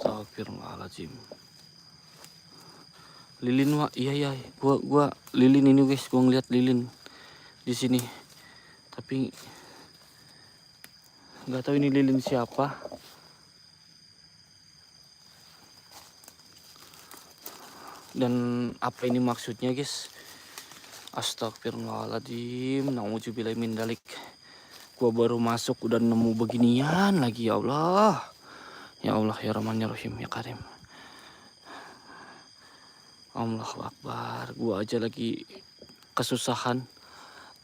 Astagfirullahaladzim. Lilin, Wak. Iya. Gua lilin ini, guys. Gua ngeliat lilin di sini. Tapi nggak tahu ini lilin siapa. Dan apa ini maksudnya, guys? Astagfirullahaladzim. Nauzubillahi min dzalik. Gua baru masuk udah nemu beginian lagi, ya Allah. Ya Allah, ya Rahman ya Rahim ya Karim. Allahu Akbar. Gua aja lagi kesusahan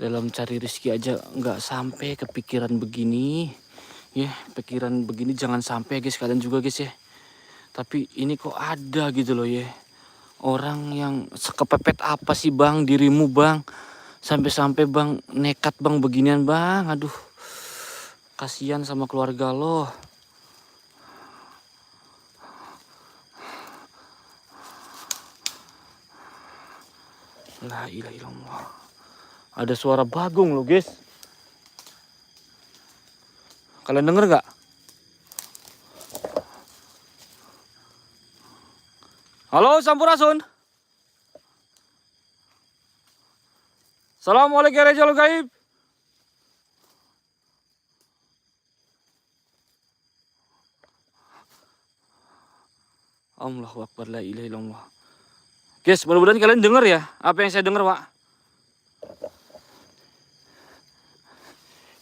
dalam cari rezeki aja nggak sampai kepikiran begini. Ya, pikiran begini jangan sampai, guys, kalian juga, guys, ya. Tapi ini kok ada gitu loh, ya. Orang yang sekepepet apa sih, Bang, dirimu, Bang? Sampai-sampai, Bang, nekat, Bang, beginian, Bang. Aduh. Kasihan sama keluarga lo. La ilaha illallah. Ada suara bagong loh, guys. Kalian denger gak? Halo, Sampurasun. Assalamualaikum warahmatullahi wabarakatuh. Allahu Akbar, la ilaha illallah. Guys, mudah-mudahan kalian denger ya apa yang saya denger, Pak.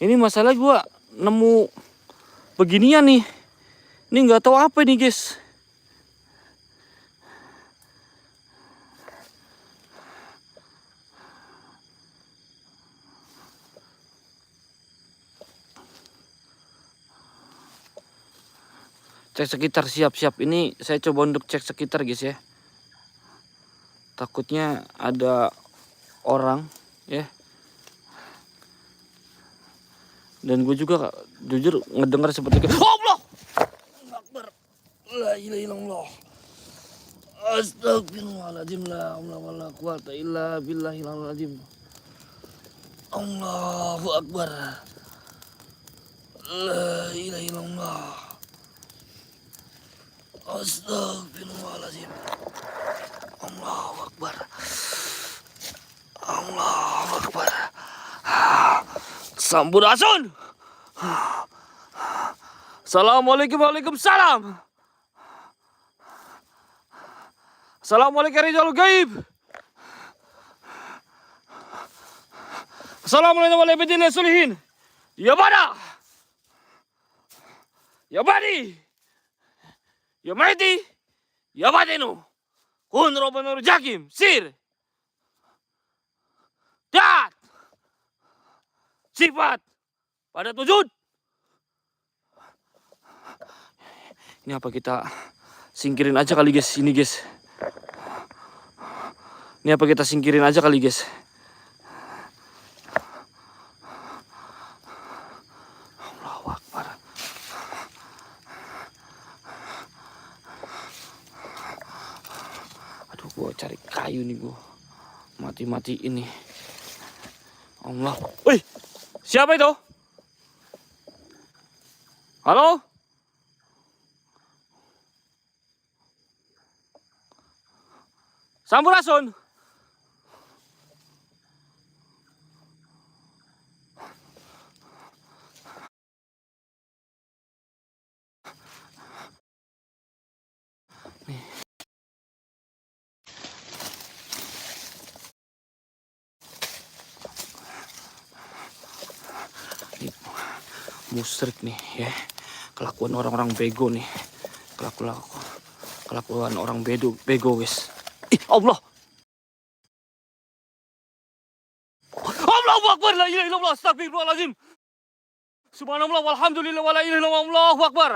Ini masalah gua nemu beginian nih. Ini nggak tahu apa nih, guys. Cek sekitar, siap-siap. Ini saya coba untuk cek sekitar, guys, ya. Takutnya ada orang, ya. Dan gue juga jujur ngedengar seperti itu. Allah Akbar. La ilaha illallah. Astagfirullahaladzim. La haula wala quwata illa billahil azim. Allahu Akbar. La ilaha illallah. Astagfirullahaladzim. Allahu Akbar. Allahu Akbar. Sampurasun. Assalamualaikum, waalaikumsalam. Assalamualaikum warahmatullahi wabarakatuh. Assalamualaikum warahmatullahi wabarakatuh. Ya bada. Ya badi. Ya maiti. Ya batinu. Kun robanur jakim. Sir. Dat. Sifat. Pada wujud. Ini apa kita singkirin aja kali, guys? Ini, guys. Ini apa kita singkirin aja kali, guys? Allahu Akbar. Aduh, gua cari kayu nih, gua. Mati-mati ini. Allah. Wih, siapa itu? Halo? Sampurasun. Nih. Ini musrik nih, ya. Kelakuan orang-orang bego nih. Kelakuan orang bego, guys. Ih, Allah. Allahu Akbar, la ilaha illallah, astagfirullahaladzim. Subhanallah, walhamdulillah, wa la ilaha illallah, Allahu Akbar.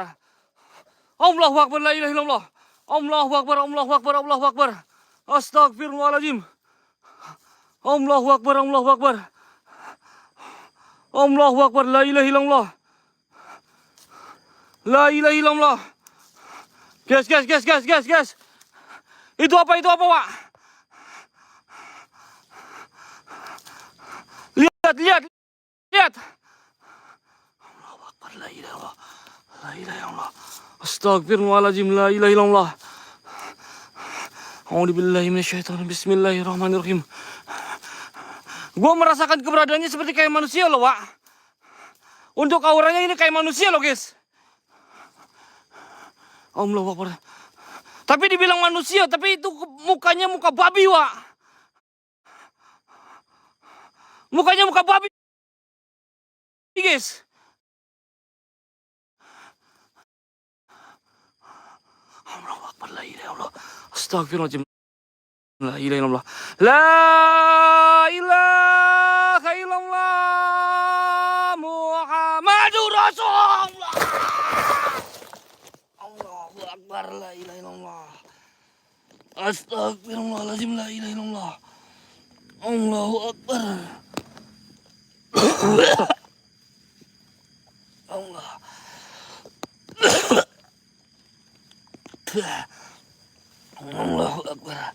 Allahu Akbar, la ilaha illallah. Allahu Akbar, Allahu Akbar, Allahu Akbar. Astagfirullahaladzim. Allahu Akbar, Allahu Akbar. Allahu Akbar, la ilaha illallah. La ilaha illallah. Guys. Itu apa, Pak? Lihat. Allahu Akbar, la ilaha illallah. La ilaha illallah. Astagfirullahaladzim, la ilaha illallah. A'udzubillahi minasyaitonir rajim. Bismillahirrahmanirrahim. Gua merasakan keberadaannya seperti kayak manusia loh, Wak. Untuk auranya ini kayak manusia loh, guys. Allahu Akbar. Tapi dibilang manusia, tapi itu mukanya muka babi, Wak. Mukanya muka babi, guys. Allahu Akbar, la ilaha illallah. Astagfirullahaladzim. La ilaha illallah. La ilaha illallah. Muhammadur Rasulullah. Allahu Akbar, la ilaha illallah. Astagfirullahaladzim, la ilaha illallah. Allahu Akbar. Allah. Allahu Akbar.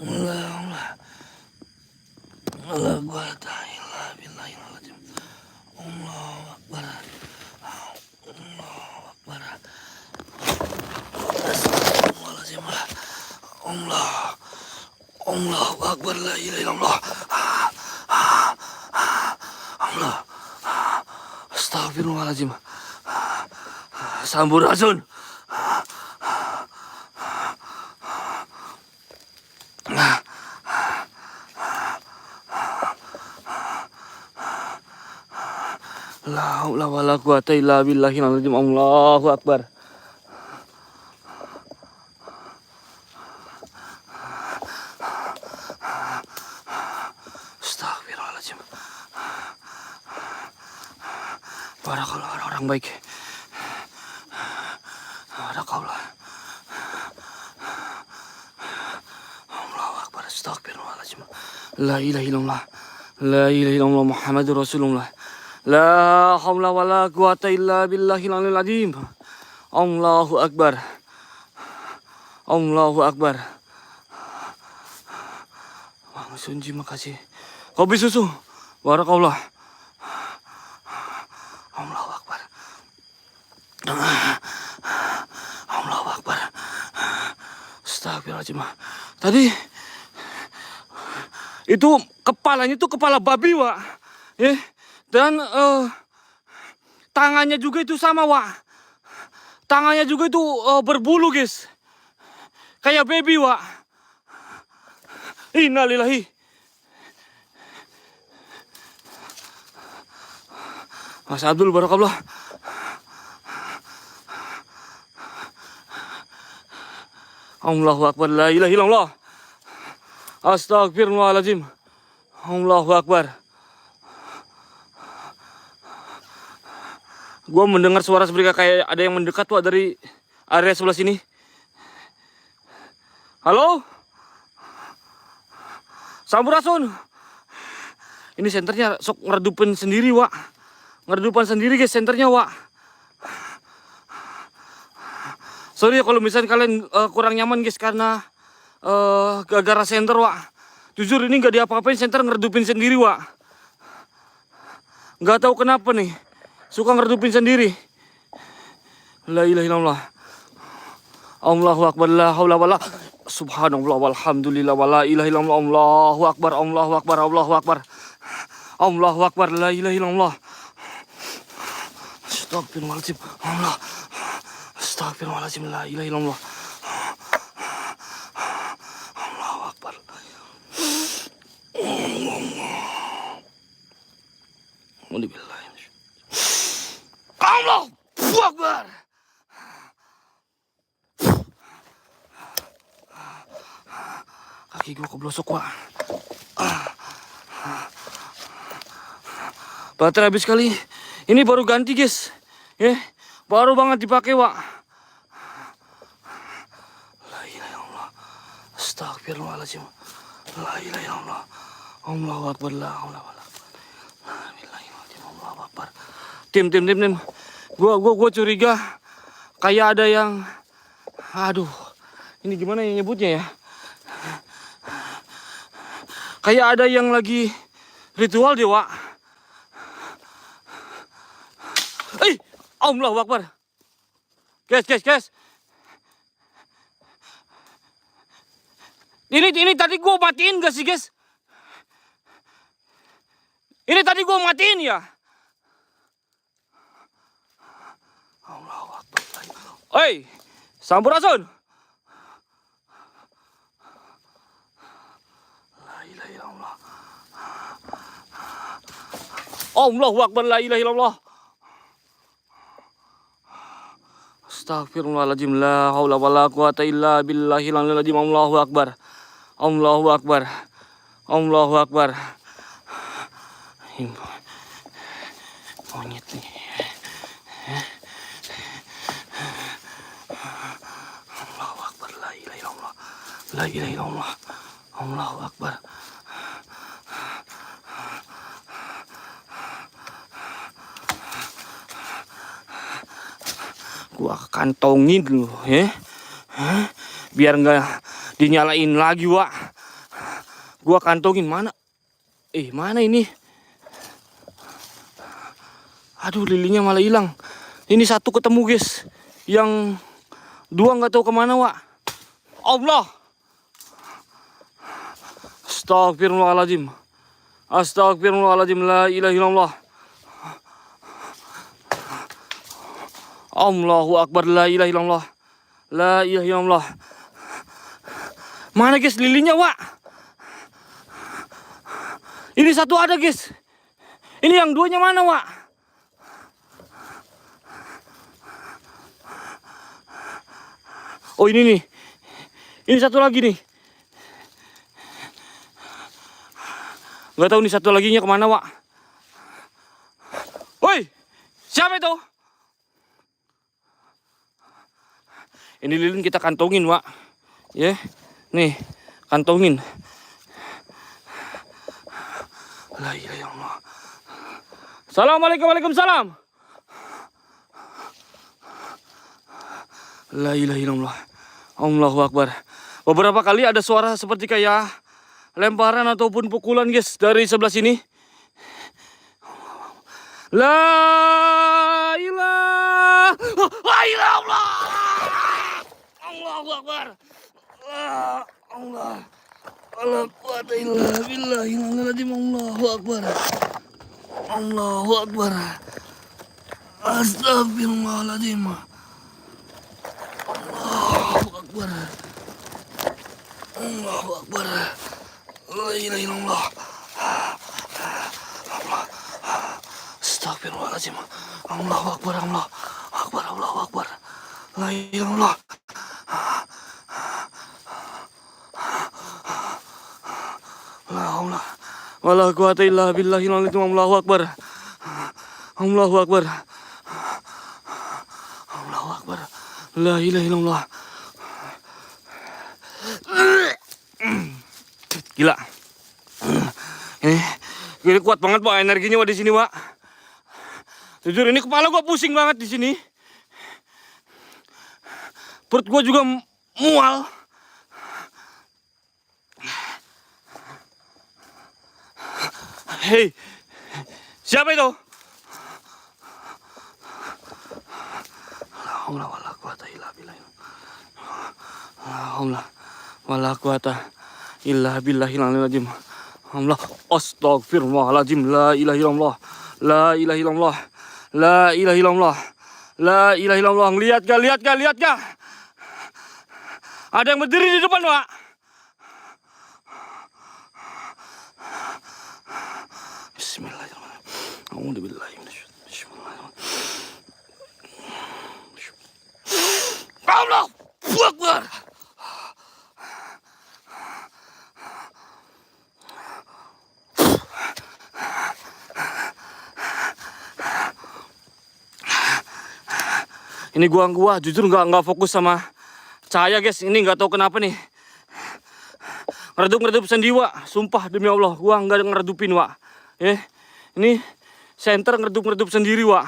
Allah. Allah quwata illa billahil Allahu Akbar. Allahu Akbar. Astagfirullahaladzim. Allah. Allahu Akbar, la ilaha illallah. Allah. Astagfirullahaladzim. Sampurasun. La haula wala quwata illa billahil azim. Allahu Akbar. Astagfirullahaladzim. Barakallah, orang baik. Barakallah. Allahu Akbar. Astagfirullahaladzim. La ilaha illallah. La ilaha illallah Muhammadur Rasulullah. La haula wala quwata illa billahil azim. Allahu Akbar. Allahu Akbar. Bang Sunji, makasih. Kopi susu. Barakallah. Allahu Akbar. Allahu Akbar. Astagfirullahaladzim. Tadi itu kepalanya itu kepala babi, Wak. Ya. Dan tangannya juga itu sama, Wak. Tangannya juga itu berbulu, guys. Kayak baby, Wak. Innalillahi. Mas Abdul, barakallah. Allahu Akbar, la ilaha illallah. Astagfirullahaladzim. Allahu Akbar. Gue mendengar suara seperti kayak ada yang mendekat, Wak, dari area sebelah sini. Halo? Sampurasun. Ini senternya sok ngeredupin sendiri, Wak. Ngeredupan sendiri, guys, senternya, Wak. Sorry ya kalau misalnya kalian kurang nyaman, guys, karena gara-gara senter, Wak. Jujur ini nggak diapa-apain, senter ngeredupin sendiri, Wak. Nggak tahu kenapa nih. Suka ngeredupin sendiri. La ilaha illallah. Allahu Akbar, la haula wala. Subhanallah walhamdulillah wala ilaha illallah. Allahu Akbar, Allahu Akbar, Allahu Akbar. Allahu Akbar, la ilaha illallah. Astagfirullahaladzim. Allah. Astagfirullahaladzim, la ilaha illallah. Allahu Akbar. Alhamdulillah. Allahu Akbar. Kaki gue keblosok, Wak. Baterai habis kali. Ini baru ganti, guys. Ya, baru banget dipakai, Wak. La ilaha illallah. Astagfirullahaladzim. La ilaha illallah. Allahu Akbar, la haula wala quwwata illa billah. Allahu Akbar. Tim. Gua curiga kayak ada yang, aduh, ini gimana yang nyebutnya ya? Kayak ada yang lagi ritual deh, Wak. Allahu Akbar. Guys. Ini tadi gua matiin gak sih, guys? Ini tadi gua matiin ya. Allahu Akbar. Oi, Sampurasun. La ilaha illallah. Allahu Akbar, la ilaha illallah. Astagfirullahaladzim, la haula wala quwata illa billahil aliyil azim. Allahu Akbar. Allahu Akbar. Allahu Akbar. Monyet nih. Allahu Akbar, la ilaha illallah. La ilaha illallah. Allahu Akbar. Gua kantongin dulu ya. Biar nggak dinyalain lagi, Wak. Gua kantongin mana? Mana ini? Aduh, lilinnya malah hilang. Ini satu ketemu, guys. Yang dua nggak tahu kemana, Wak. Allah. Astagfirullahaladzim. Astagfirullahaladzim. La ilaha illallah. Allahu Akbar, la ilaha illallah. La ilaha illallah. Mana, guys, lilinnya, Wak? Ini satu ada, guys. Ini yang duanya mana, Wak? Oh, ini nih. Ini satu lagi nih. Gak tahu nih satu laginya kemana, Wak. Woi, siapa itu? Ini lilin kita kantongin, Wak. Ya, nih, kantongin. La ilaha illallah. Assalamualaikum, waalaikumsalam. La ilaha illallah. Allahu Akbar. Beberapa kali ada suara seperti kayak lemparan ataupun pukulan, guys, dari sebelah sini. La ilaha illallah. Allahu Akbar. Allah. La quwwata illa billahil azim. Allahu Akbar. Allahu Akbar. Astagfirullahaladzim. Allahu Akbar. Allahu Akbar. La ilaha illallah. Astagfirullahaladzim. Allahu Akbar. Allahu Akbar. Allahu Akbar. La ilaha illallah. La haula wala quwata illa billahil azim. Allahu Akbar. Allahu Akbar. Allahu Akbar. La ilaha illallah. Gila. Ini kuat banget, Pak, energinya, Pak, di sini, Pak. Jujur, ini kepala gua pusing banget di sini. Perut gua juga mual. Hei, siapa itu? La haula wala quwata illa billah. La haula wala quwata illa billahil azim. Allah, astagfirullahaladzim. La ilaha illallah. La ilaha illallah. La ilaha illallah. La ilaha illallah. Lihat gak? Ada yang berdiri di depan, Pak. Bismillahirrahmanirrahim. A'udzubillahi minasyaitonir rajim. Allahu Akbar. Ini gua jujur nggak fokus sama cahaya, guys. Ini nggak tahu kenapa nih. Ngeredup sendiri, Wak. Sumpah demi Allah, gua nggak ngeredupin, Wak. Ini senter ngeredup sendiri, Wak.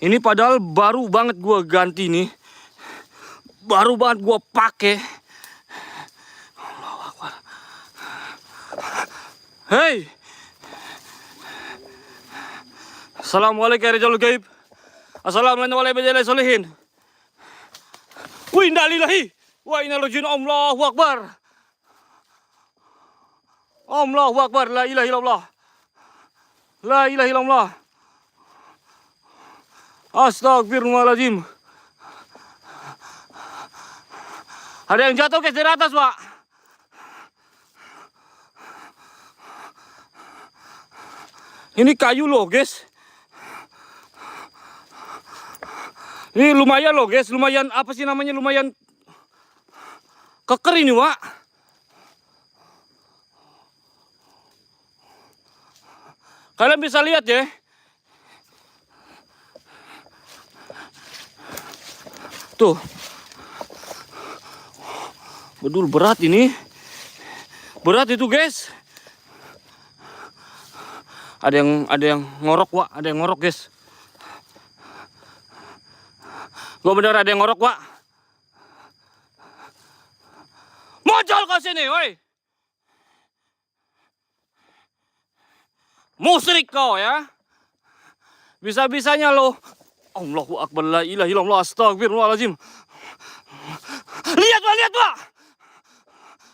Ini padahal baru banget gua ganti nih. Baru banget gua pakai. Allahu Akbar. Hei. Assalamualaikum warahmatullahi wabarakatuh. Assalamualaikum warahmatullahi wabarakatuh. Wa inna lillahi wa inna ilaihi raji'un. Allahu akbar. Allahu akbar. La ilaha illallah. La ilaha illallah. Astagfirullahaladzim. Ada yang jatuh guys dari atas, Pak. Ini kayu loh guys. Ini lumayan loh guys, lumayan apa sih namanya, lumayan keker ini, Pak. Kalian bisa lihat ya. Tuh. Betul berat ini. Berat itu guys. Ada yang ngorok, Pak, ada yang ngorok guys. Gua bener ada yang ngorok, Pak. Muncul ke sini, woi. Musyrik kau ya. Bisa-bisanya lo. Allahu akbar, la ilaha illallah, astagfirullahaladzim. Lihat, Pak, lihat, Pak.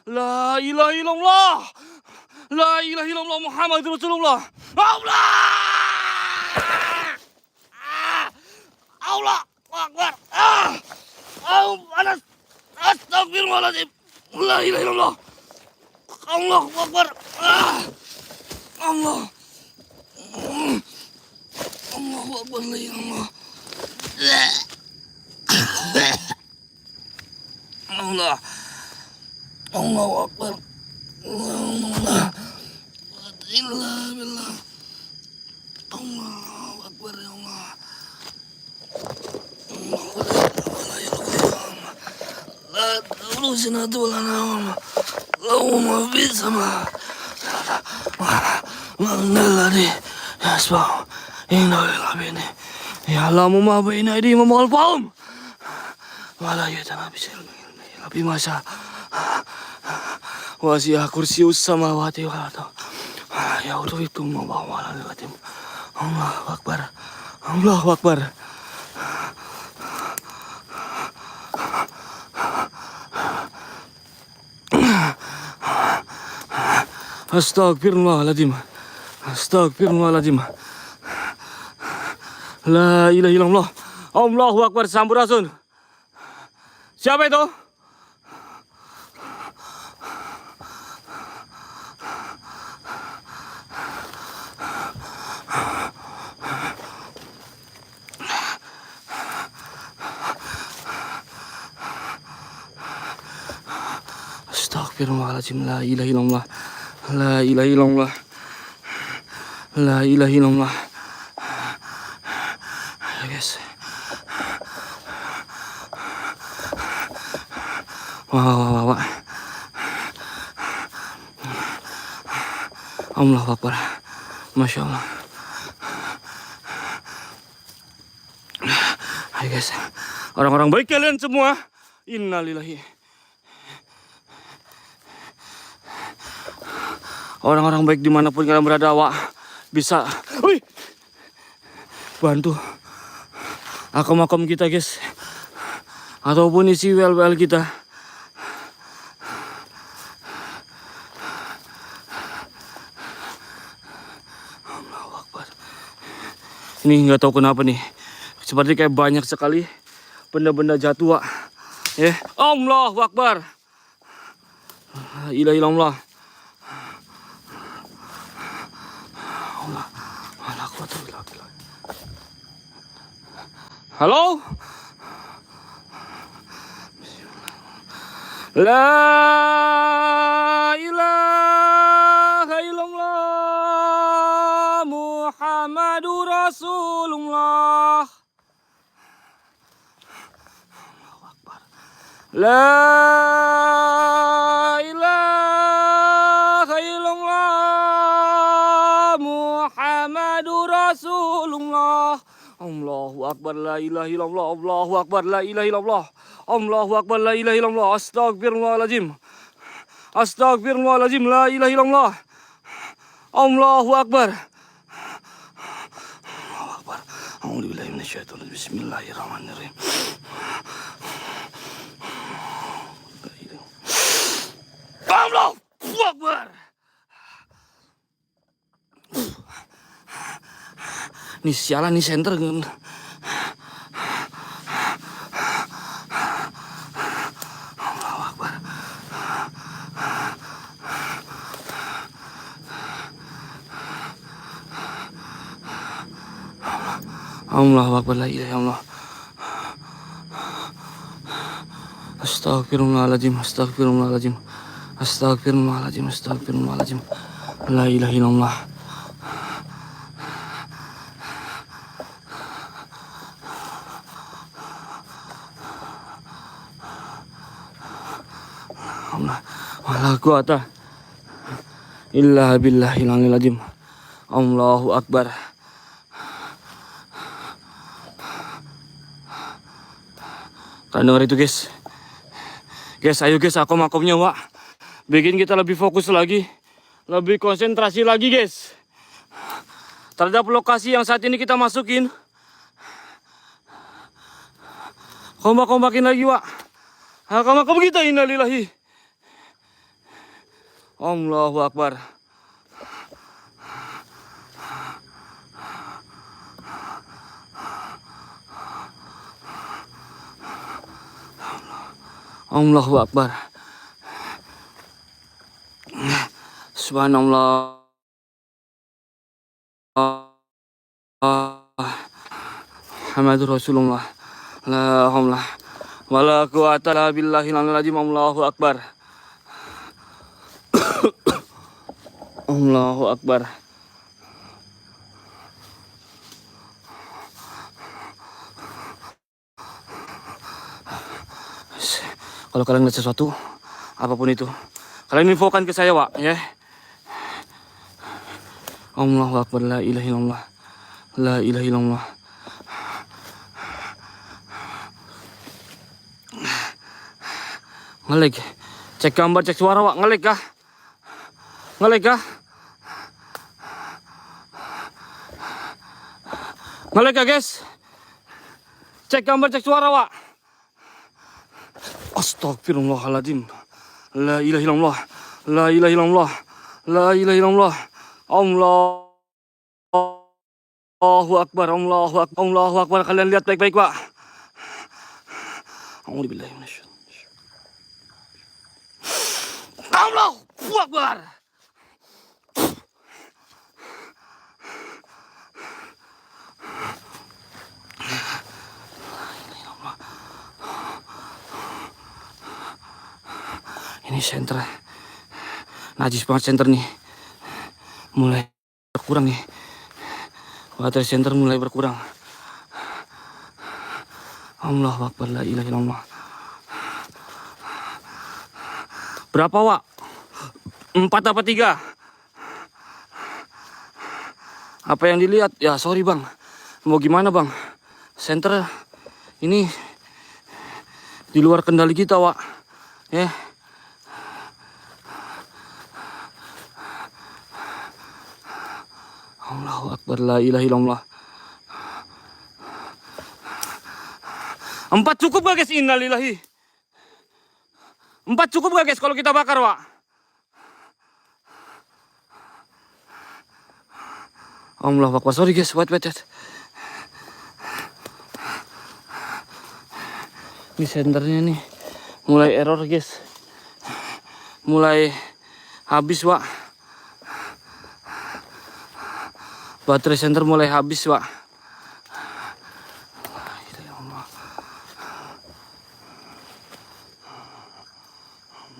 La ilaha illallah. La ilaha illallah Muhammadur Rasulullah. Allah. Allah akbar. Panas. Astagfirullahaladzim. La ilaha illallah. Allahu akbar. Allah. Allahu akbar, la ilaha illallah. Allahu akbar. Allah. Illallah billah. Allahu akbar ya Allah. La taqulu sinatu wala nawm. Allahumma fi sama. Ma'nalladhi yasbah. Inna lillahi. Ya Allahu ma baina aydihim wa khalfahum. Wa la yatanabisu bi ma syaa. Wasi'ah kursiyyus samawati wal ardh. Ya utubitum wa ba'alatim. Allahu akbar. Allahu akbar. Astagfirullahaladzim. Astagfirullahaladzim. La ilaha illallah. Allahu akbar. Sampurasun. Siapa itu? Astagfirullahaladzim. La ilaha illallah. La ilaha illallah. La ilaha illallah. Ayo guys. Wah. Allahu akbar. Masya Allah. Ayo guys. Orang-orang baik kalian semua. Innalillahi. Orang-orang baik dimanapun kalian berada, Wak, bisa bantu akom-akom kita guys, ataupun isi well kita. Allahu Akbar. Ini nggak tahu kenapa nih, seperti kayak banyak sekali benda-benda jatuh, Wak. Ya, Allahu Akbar. La ilaha illallah. Halo? La ilaha illallah Muhammadur Rasulullah. Allahu Akbar. La ilaha illallah Muhammadur Rasulullah. Allahu Akbar, la ilaha illallah. Allahu Akbar, la ilaha illallah. Allahu Akbar, la ilaha illallah. Astagfirullahaladzim. Astagfirullahaladzim, la ilaha illallah. Allahu Akbar. Allahu Akbar. A'udzubillahi minasyaitonir rajim. Bismillahirrahmanirrahim. Allahu Akbar. Nih sialan nih center. Allahu Akbar. Allahu Akbar, la ilaha illallah. Astagfirullahaladzim, astagfirullahaladzim, astagfirullahaladzim, astagfirullahaladzim. La ilaha illallah. Wala quwata illa billahil aliyil azim. Allahu Akbar. Kalian dengar itu guys. Guys, ayo guys, akom-akomnya Wak. Bikin kita lebih fokus lagi. Lebih konsentrasi lagi guys. Terhadap lokasi yang saat ini kita masukin. Kompak-kompakin lagi Wak. Akom-akom kita, innalillahi. Allahu Akbar. Allahu Akbar. Subhanallah. Muhammadur Rasulullah. La haula wala quwata illa billahil aliyil azim. Allahu Akbar. Allahu Akbar. Kalau kalian lihat sesuatu, apapun itu, kalian infokan ke saya, Wak, ya. Allahu Akbar, la ilaha illallah. La ilaha illallah. Ngelag. Cek gambar, cek suara, Wak. Ngelag kah? Ngelag kah? Ngelag kah, guys? Cek gambar, cek suara, Wak. Astagfirullahaladzim. La ilaha illallah. La ilaha illallah. La ilaha illallah. Allahu Akbar. Allahu Akbar. Allahu Akbar. Kalian lihat baik-baik, Pak. A'udzubillahi minasyaitonir. Allahu Akbar. Ini senter, najis banget senter nih, mulai berkurang nih, water center mulai berkurang. Allahu Akbar, la ilaha illallah. Berapa Wak? 4 apa 3? Apa yang dilihat? Ya sorry bang, mau gimana bang, center ini di luar kendali kita Wak, ya. Allahu Akbar, la ilaha illallah. 4 cukup gak guys? Innalillahi. 4 cukup gak guys kalau kita bakar, Wak? Allahu Akbar, sorry guys, wait. Ini senternya nih mulai error guys, mulai habis Wak. Baterai senter mulai habis, Pak.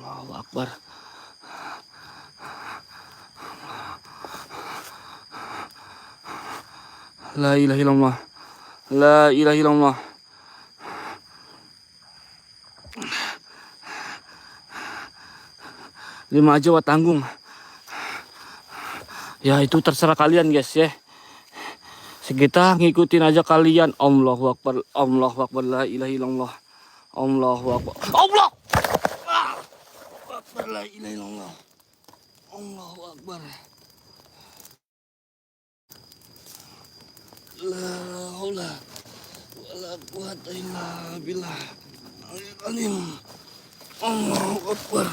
Allahu Akbar. La ilaha illallah. La ilaha illallah. Lima aja Wak tanggung. Ya itu terserah kalian guys ya. Kita ngikutin aja kalian. Allahu Akbar, Allahu Akbar, la ilaha illallah. Allahu Akbar. Allah. Akbar, la ilaha illallah. Allahu Akbar. La haula wala quwata illa billah. Alim. Allahu akbar.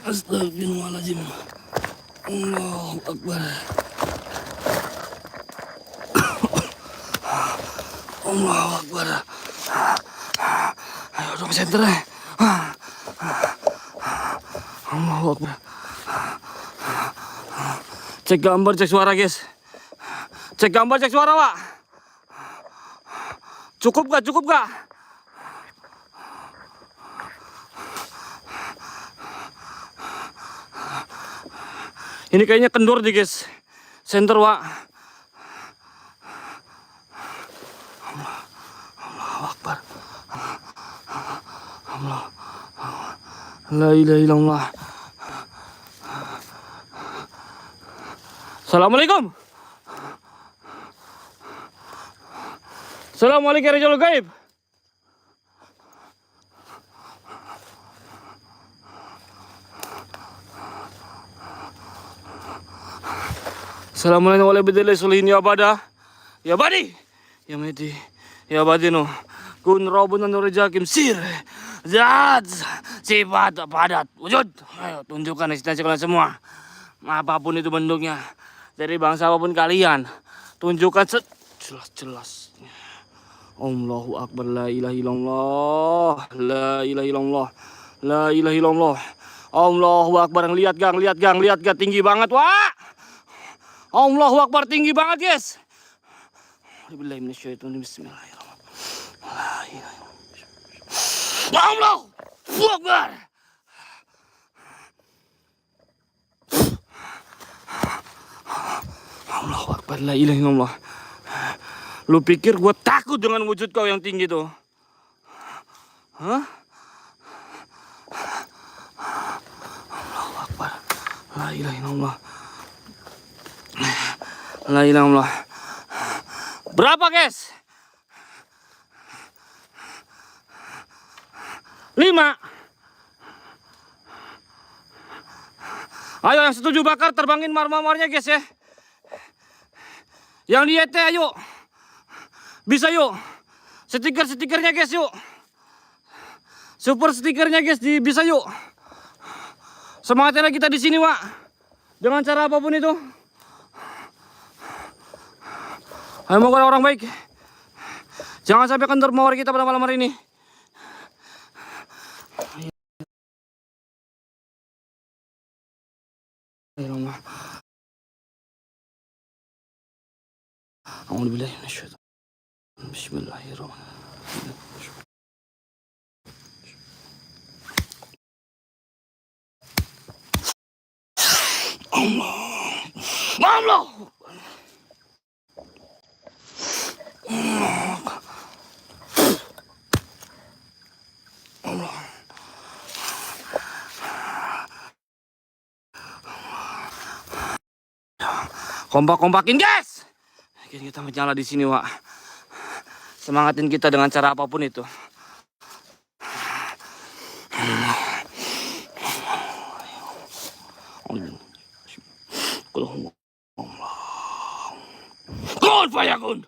Astagfirullahaladzim. Allahu akbar. Allahu akbar. Ayo dong senter. Allahu akbar. Cek gambar, cek suara guys. Cek gambar, cek suara Wak. Cukup gak? Cukup gak? Ini kayaknya kendor deh guys. Center Wak. Allahu akbar. Allah. La ilaha illallah. Assalamualaikum. Assalamualaikum warahmatullahi gaib. Assalamualaikum warahmatullahi wabarakatuh. Ya bada. Ya badi. Ya medi. Ya badino. Kun robun nurjakim sir. Zat. Sifat padat. Wujud. Ayo tunjukkan eksistensi kalian semua. Apapun itu bentuknya. Dari bangsa apapun kalian. Tunjukkan jelas-jelas. Allahu akbar. La ilaha illallah. La ilaha illallah. La ilaha illallah. Allahu akbar. Lihat gang, lihat gang, lihat gang. Tinggi banget, Wak. Allahu akbar, tinggi banget, guys. Bismillahirrahmanirrahim. Allahu akbar. Allahu akbar, la ilaha illallah. Lu pikir gue takut dengan wujud kau yang tinggi tuh? Hah? Allahu akbar, la ilaha illallah. La ilaha illallah. Berapa guys? 5. Ayo yang setuju bakar terbangin marmarnya guys ya. Yang di YT ayo. Bisa yuk. Stiker-stikernya guys yuk. Super stikernya guys bisa yuk. Semangatnya kita di sini, Wak. Dengan cara apapun itu. Ayo mau orang baik. Jangan sampai kendor mawar kita pada malam hari ini. Bismillahirrahmanirrahim. Allah. Kompak-kompakin guys. Kita menyala di sini, Wak. Semangatin kita dengan cara apapun itu. Kun fayakun.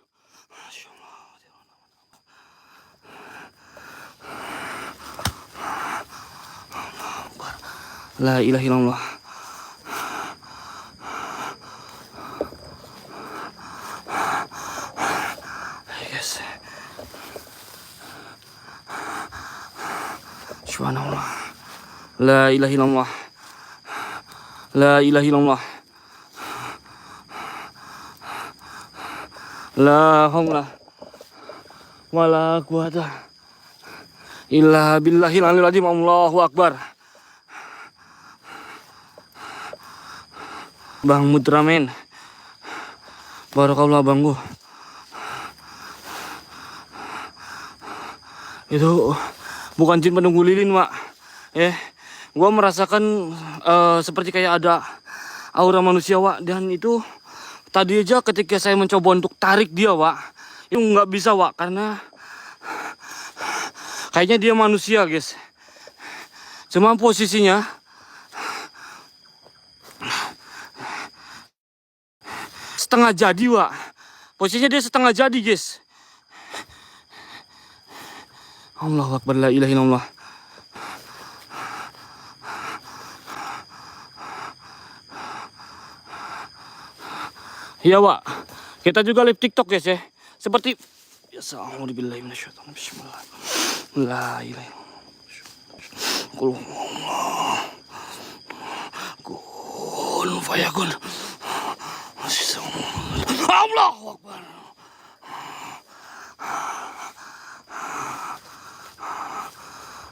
La ilaha illallah. Yes. Subhanallah. La ilaha illallah. La ilaha illallah. La haula wala quwata illa billahil aliyil azim. Allahu akbar. Bang Mudramen. Barakallah bangku. Itu bukan jin penunggu lilin, Mak. Gua merasakan seperti kayak ada aura manusia, Wak. Dan itu tadi aja ketika saya mencoba untuk tarik dia, Wak, itu nggak bisa, Wak, karena kayaknya dia manusia, guys. Cuma posisinya setengah jadi, Wak. Posisinya dia setengah jadi, guys. Allahu Akbar, la ilaha illallah. Iya, Wak. Kita juga live TikTok, guys ya. Seperti biasa. Alhamdulillah minasyaitonir bismillah. La ilaha illallah. Kun fayakun. Allahu Akbar.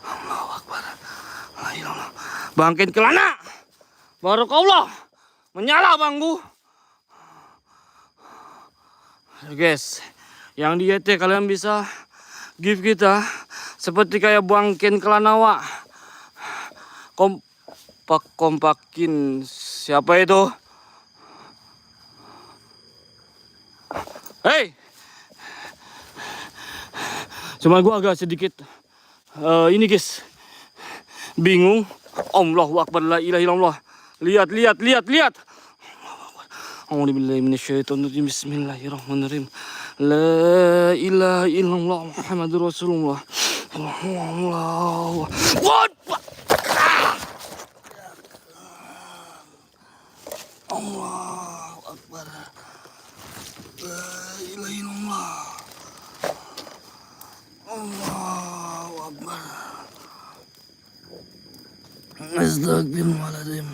Allahu Akbar. La ilaha. Bangkit kelana. Barakallah. Menyala bangku. Guys, yang di YT kalian bisa give kita seperti kayak bangkin kelanawa. Kompakin siapa itu? Hei, cuma gua agak sedikit ini guys, bingung. Allahu Akbar, la ilaha illallah. Lihat. A'udzubillahi minasyaitonirrajim. Bismillahirrahmanirrahim. La ilaha illallah Muhammadur Rasulullah. Allahu Akbar. Allahu Akbar. La ilaha illallah. Allahu Akbar. Astagfirullahaladzim.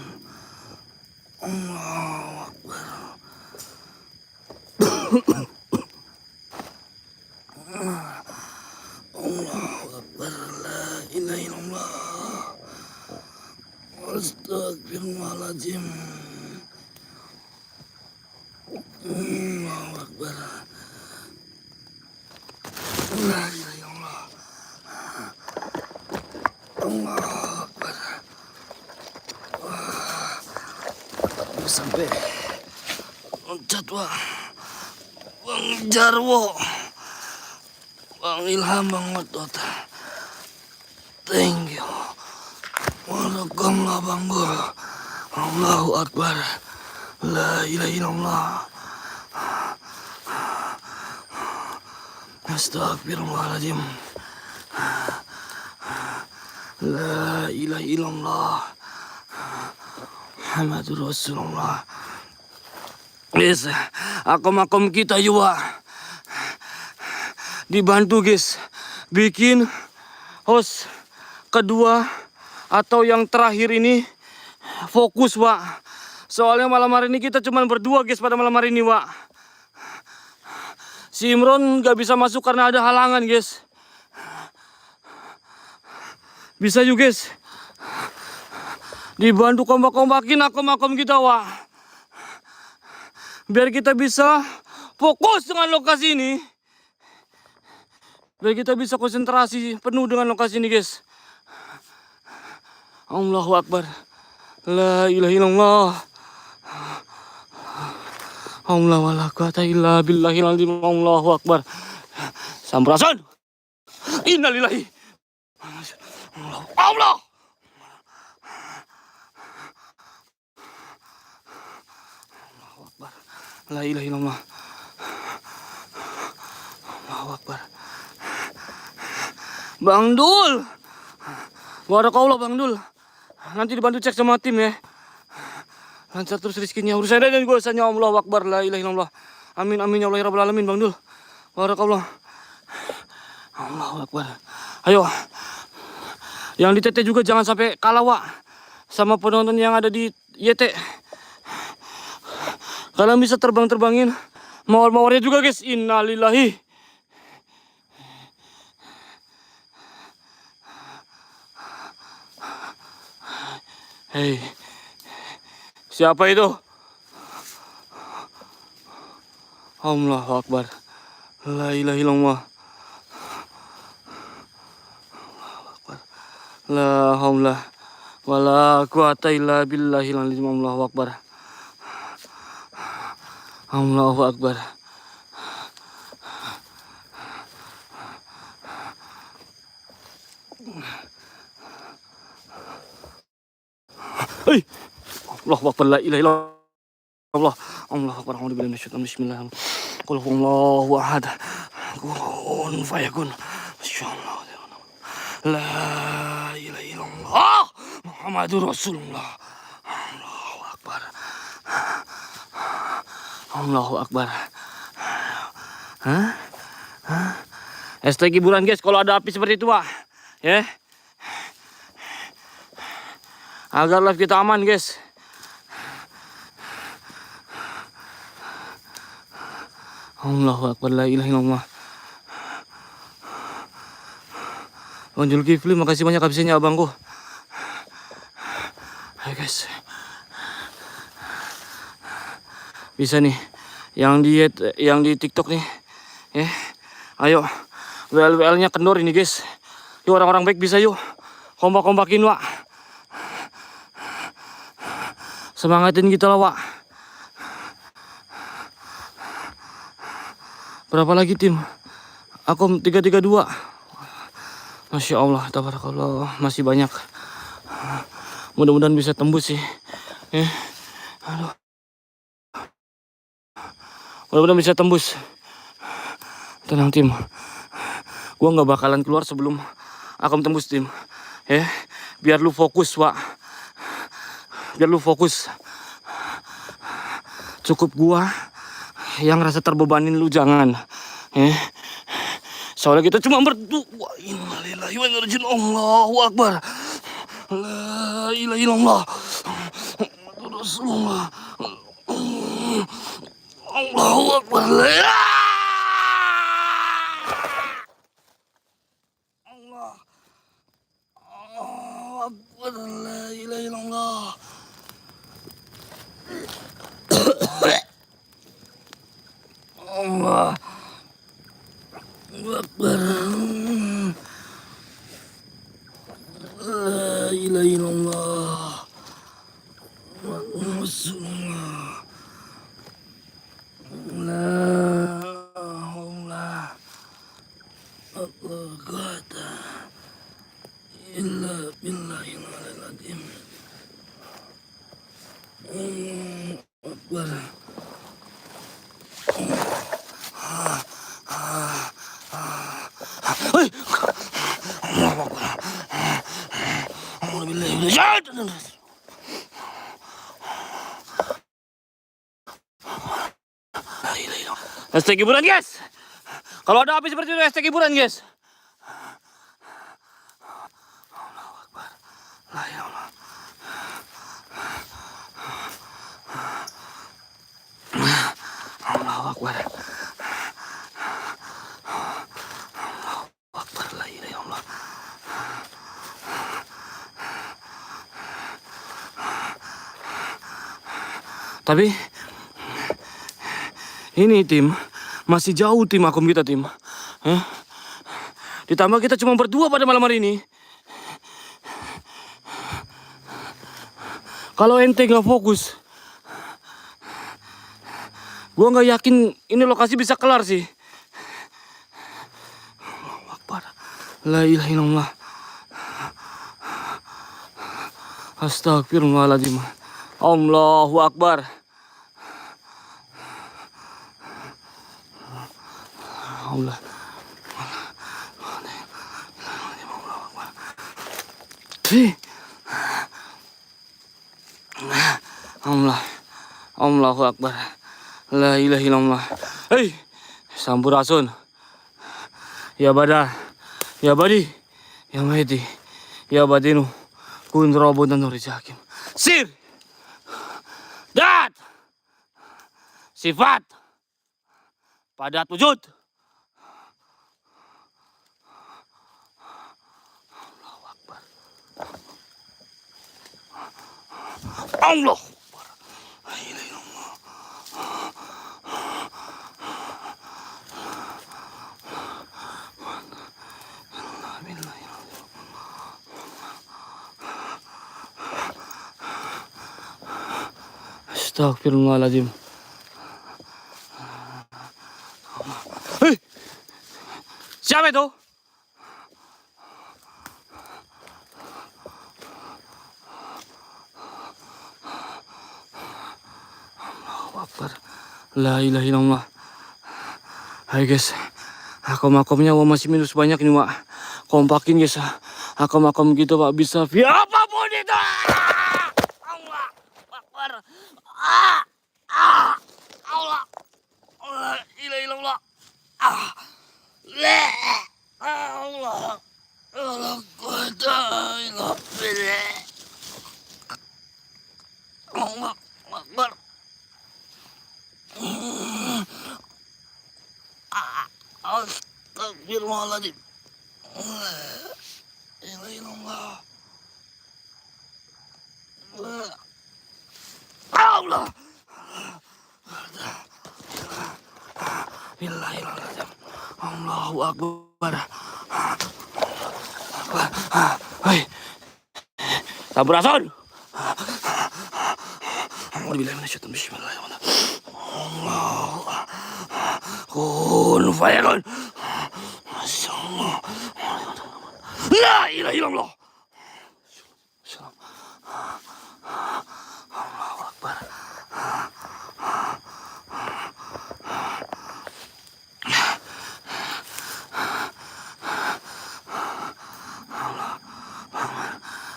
Allahu Akbar. Allahu Akbar. La ilaha illallah. Astagfirullahaladzim. Allahu Akbar. La ilaha illallah. Allahu Akbar. Sampai loncat, Wak. Bang Jarwo, Bang Ilham, Bang Otot, thank you. Waalaikumsalam, Bang Bur. Allahu Akbar. La ilaha illallah. Astagfirullahaladzim. La ilaha illallah. Muhammadur Rasulullah. Guys, akom-akom kita juga dibantu guys, bikin host kedua atau yang terakhir ini fokus, Wak. Soalnya malam hari ini kita cuma berdua guys pada malam hari ini, Wak. Si Imron gak bisa masuk karena ada halangan guys. Bisa juga guys, dibantu kompak-kompakin akom-akom kita, Wak. Biar kita bisa fokus dengan lokasi ini. Biar kita bisa konsentrasi penuh dengan lokasi ini, guys. Allahu Akbar. La ilaha illallah. Allah wala quwata illa billahil azim. Allahu Akbar. Sampurasun. Innalillahi. Allah. La ilaha illallah. Allahu Akbar. Bang Dul. Barakallah Bang Dul. Nanti dibantu cek sama tim ya. Lancar terus rezekinya. Urusannya dan gosanya. Allahu Akbar. La ilaha illallah. Amin amin ya Allah rabbal alamin Bang Dul. Barakallah. Allahu Akbar. Ayo. Yang di TT juga jangan sampai kalah, Wak, sama penonton yang ada di YT. Kalian bisa terbang-terbangin mawar-mawarnya juga, guys. Innalillahi. Hei, siapa itu? Allahu Akbar. La ilaha illallah. Allahu Akbar. La haula wala quwata illa billahil azim. Allahu Akbar. Allahu Akbar. Hei, Allahu Akbar, la ilaha illallah. Allahu Akbar. Alhamdulillah minasyaitonir rajim. Bismillahirrahmanirrahim. Qul huwallahu ahad. Kun fayakun. Masyaallah. La ilaha illallah. Muhammadur Rasulullah. Allahu Akbar. Allahu Akbar. Hah? Hashtag hiburan guys, kalau ada api seperti itu Pak. Ya. Agar live kita aman guys. Allahu Akbar, la ilaha illallah. Bang Zulkifli, makasih banyak absennya abangku. Ayo guys. Bisa nih. Yang di TikTok nih. Ya. Ayo. WL-WL-nya kendor ini guys. Yuk orang-orang baik bisa yuk. Kompak-kompakin Wak. Semangatin kita lah Wak. Berapa lagi tim? Aku 332. Masya Allah, tabarakallah, masih banyak. Mudah-mudahan bisa tembus sih. Aduh. Mudah-mudahan bisa tembus. Tenang tim. Gua nggak bakalan keluar sebelum aku tembus tim. Biar lu fokus Wak. Biar lu fokus. Cukup gua yang rasa terbebanin lu jangan. Soalnya kita cuma berdua. Innalillahi wa inna ilaihi raji'un. Allahu Akbar. La ilaha illallah. Rasulullah. Allahu Akbar. Allah. Allahu Akbar. La ilaha illallah. Allah. Akbar. La ilaha illallah. Rasulullah. La haula wala quwwata illa billahil aliyyil azim. Akbar. Hashtag hiburan guys. Kalau ada api seperti itu hashtag hiburan guys. Allahu Akbar. La ilaha Allahu Akbar. Allahu Akbar. La ilaha illallah. Tapi ini tim masih jauh tim akum kita tim. Ditambah kita cuma berdua pada malam hari ini. Kalau ente nggak fokus, gua nggak yakin ini lokasi bisa kelar sih. Allahu Akbar. La ilaha illallah. Astagfirullahaladzim. Allahu Akbar. Allah. Allah. Allahu Akbar. La ilaha illallah. Hei, Sampurasun. Ya Bada, ya Badi, ya Mahdi, ya Badinu, kun robot dan nurijakim. Sir, dat, sifat, padat wujud. Allahu Akbar. Allah. Astagfirullahaladzim. Hei, siapa itu? Allahu Akbar. La ilaha illallah. Hai guys, akom-akomnya masih minus banyak nih Wak. Kompakin guys, akom-akom gitu Wak bisa via apapun itu. Allah Akbar. Allah. La ilaha illallah. La Allah. Allah quwata illa billah. Allah Akbar. Astagfirullahaladzim. La ilaha illallah. Allah. Bismillahirrahmanirrahim. Allahu Akbar. Hai. Sampurasun. Alhamdulillah minasyaitonir rajim. Bismillahirrahmanirrahim. Allah. Kun fayakun. Masyaallah. La ilaha illallah. Allahu Akbar.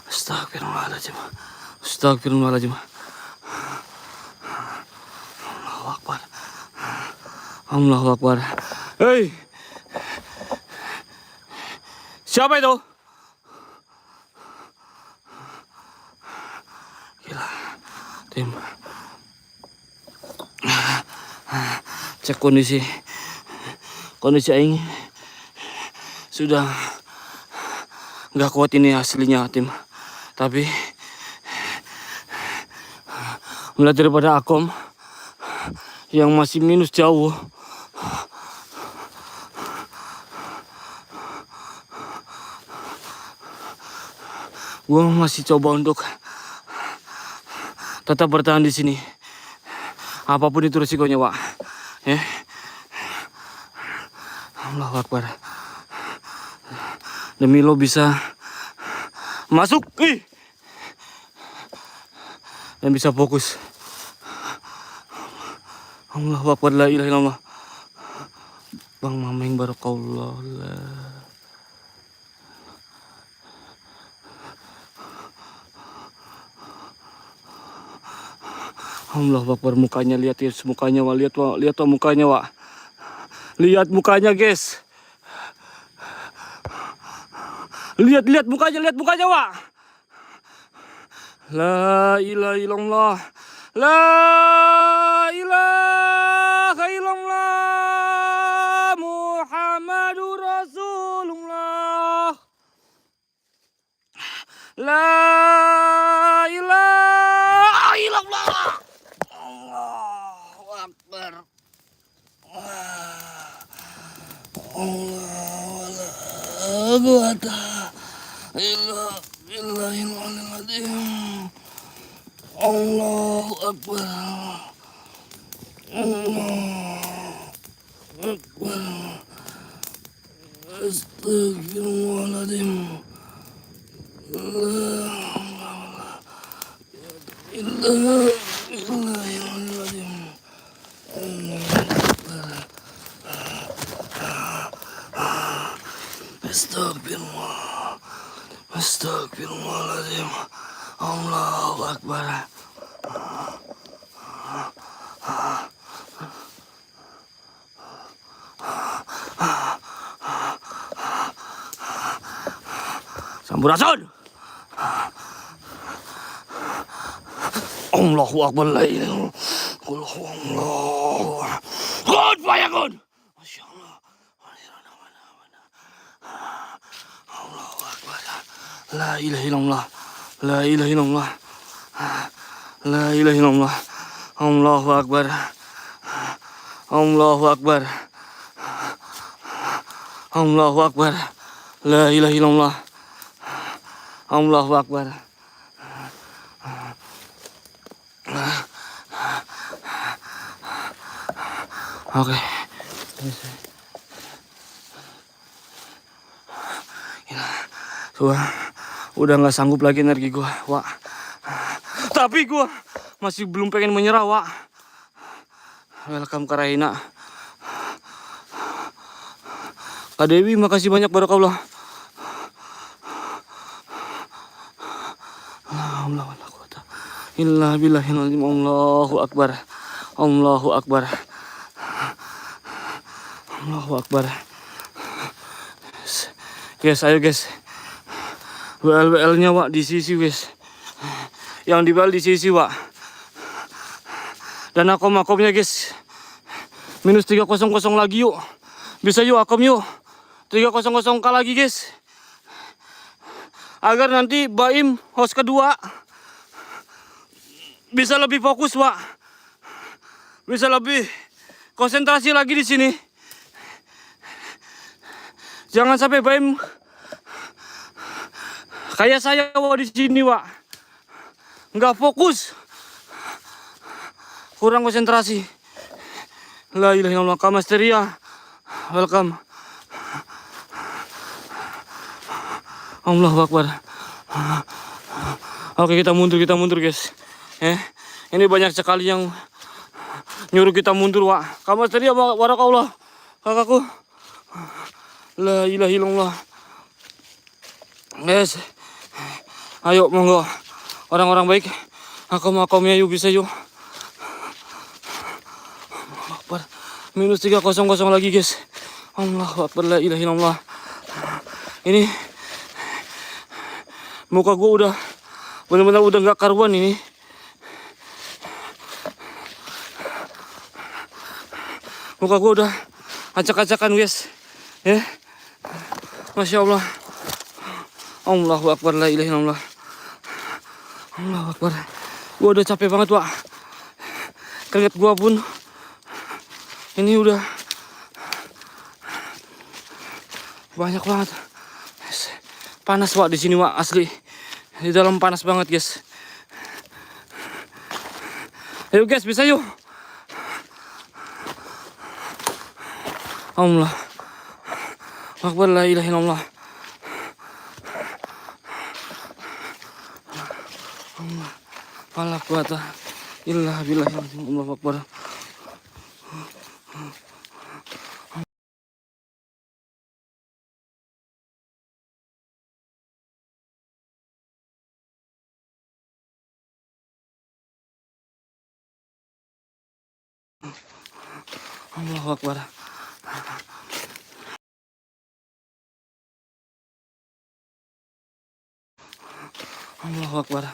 Astagfirullahaladzim. Astagfirullahaladzim. Allahu Akbar. Allahu Akbar. Hei. Siapa itu? Gila. Tim. Cek kondisi aing sudah nggak kuat ini aslinya tim. Tapi melihat daripada akom yang masih minus jauh, gue masih coba untuk tetap bertahan di sini. Apapun itu resikonya, Wak. Ya. Allahu Akbar. Demi lo bisa masuk dan bisa fokus. Allahu Akbar, la ilaha illallah. Bang Mameng barakallah. Allahu Akbar, mukanya lihat ya, mukanya Wak, lihat Wak mukanya Wak. Lihat mukanya guys. Lihat mukanya Wak. La ilaha illallah. La ilaha illallah. Muhammadur Rasulullah. La ilaha illallah. Allahu Akbar. Allah Allahu Akbar. Allahu Akbar. Astagfirullahaladzim. Illahirrahmanirrahim. Astagfirullah. Astagfirullahaladzim. Allahu Akbar. Sampurasun. Allahu Akbar. La ilaha illallah. Kun fayakun. Masyaallah. Allahu Akbar. La ilaha illallah. La ilaha illallah. La ilaha illallah. Allahu Akbar. Allahu Akbar. Allahu Akbar. La ilaha illallah. Allahu Akbar. Oke. Udah nggak sanggup lagi energi gua, Wak. Tapi gua masih belum pengen menyerah, Wak. Welcome Kak Raina. Kak Dewi, makasih banyak, barakallah. Allahu Akbar. Allahu Akbar. Allahu Akbar. Guys, ayo guys. WL-nya Wak di sisi guys. Yang di WL di sisi Wak. Dan akomnya guys. Minus 300 lagi yuk. Bisa yuk akom yuk. 300k lagi guys. Agar nanti Baim host kedua bisa lebih fokus Wak. Bisa lebih konsentrasi lagi di sini. Jangan sampai Baim kayak saya Wak di sini Wak. Nggak fokus. Kurang konsentrasi. La ilaha illallah. Kamasteria. Welcome. Allahu Akbar. Oke, kita mundur guys. Ini banyak sekali yang nyuruh kita mundur Wak. Kamasteria barakallah. Kakakku. La ilaha illallah. Guys. Ayo monggo. Orang-orang baik. Akomnya yuk, bisa yuk. Minus 300 lagi guys. Allahu Akbar, la ilaha illallah. Ini muka gue udah benar-benar udah nggak karuan ini. Muka gue udah acak-acakan guys. Ya. Masya Allah. Allahu Akbar, la ilaha illallah. Allahu Akbar. Gue udah capek banget Wak. Keringat gue pun ini udah banyak banget. Panas Wak di sini Wak, asli. Di dalam panas banget guys. Ayo guys, bisa yuk. Allah Akbar, la ilaha illallah. Allah kuata illa billah. Allahu Akbar. Allahu Akbar. Allahu Akbar.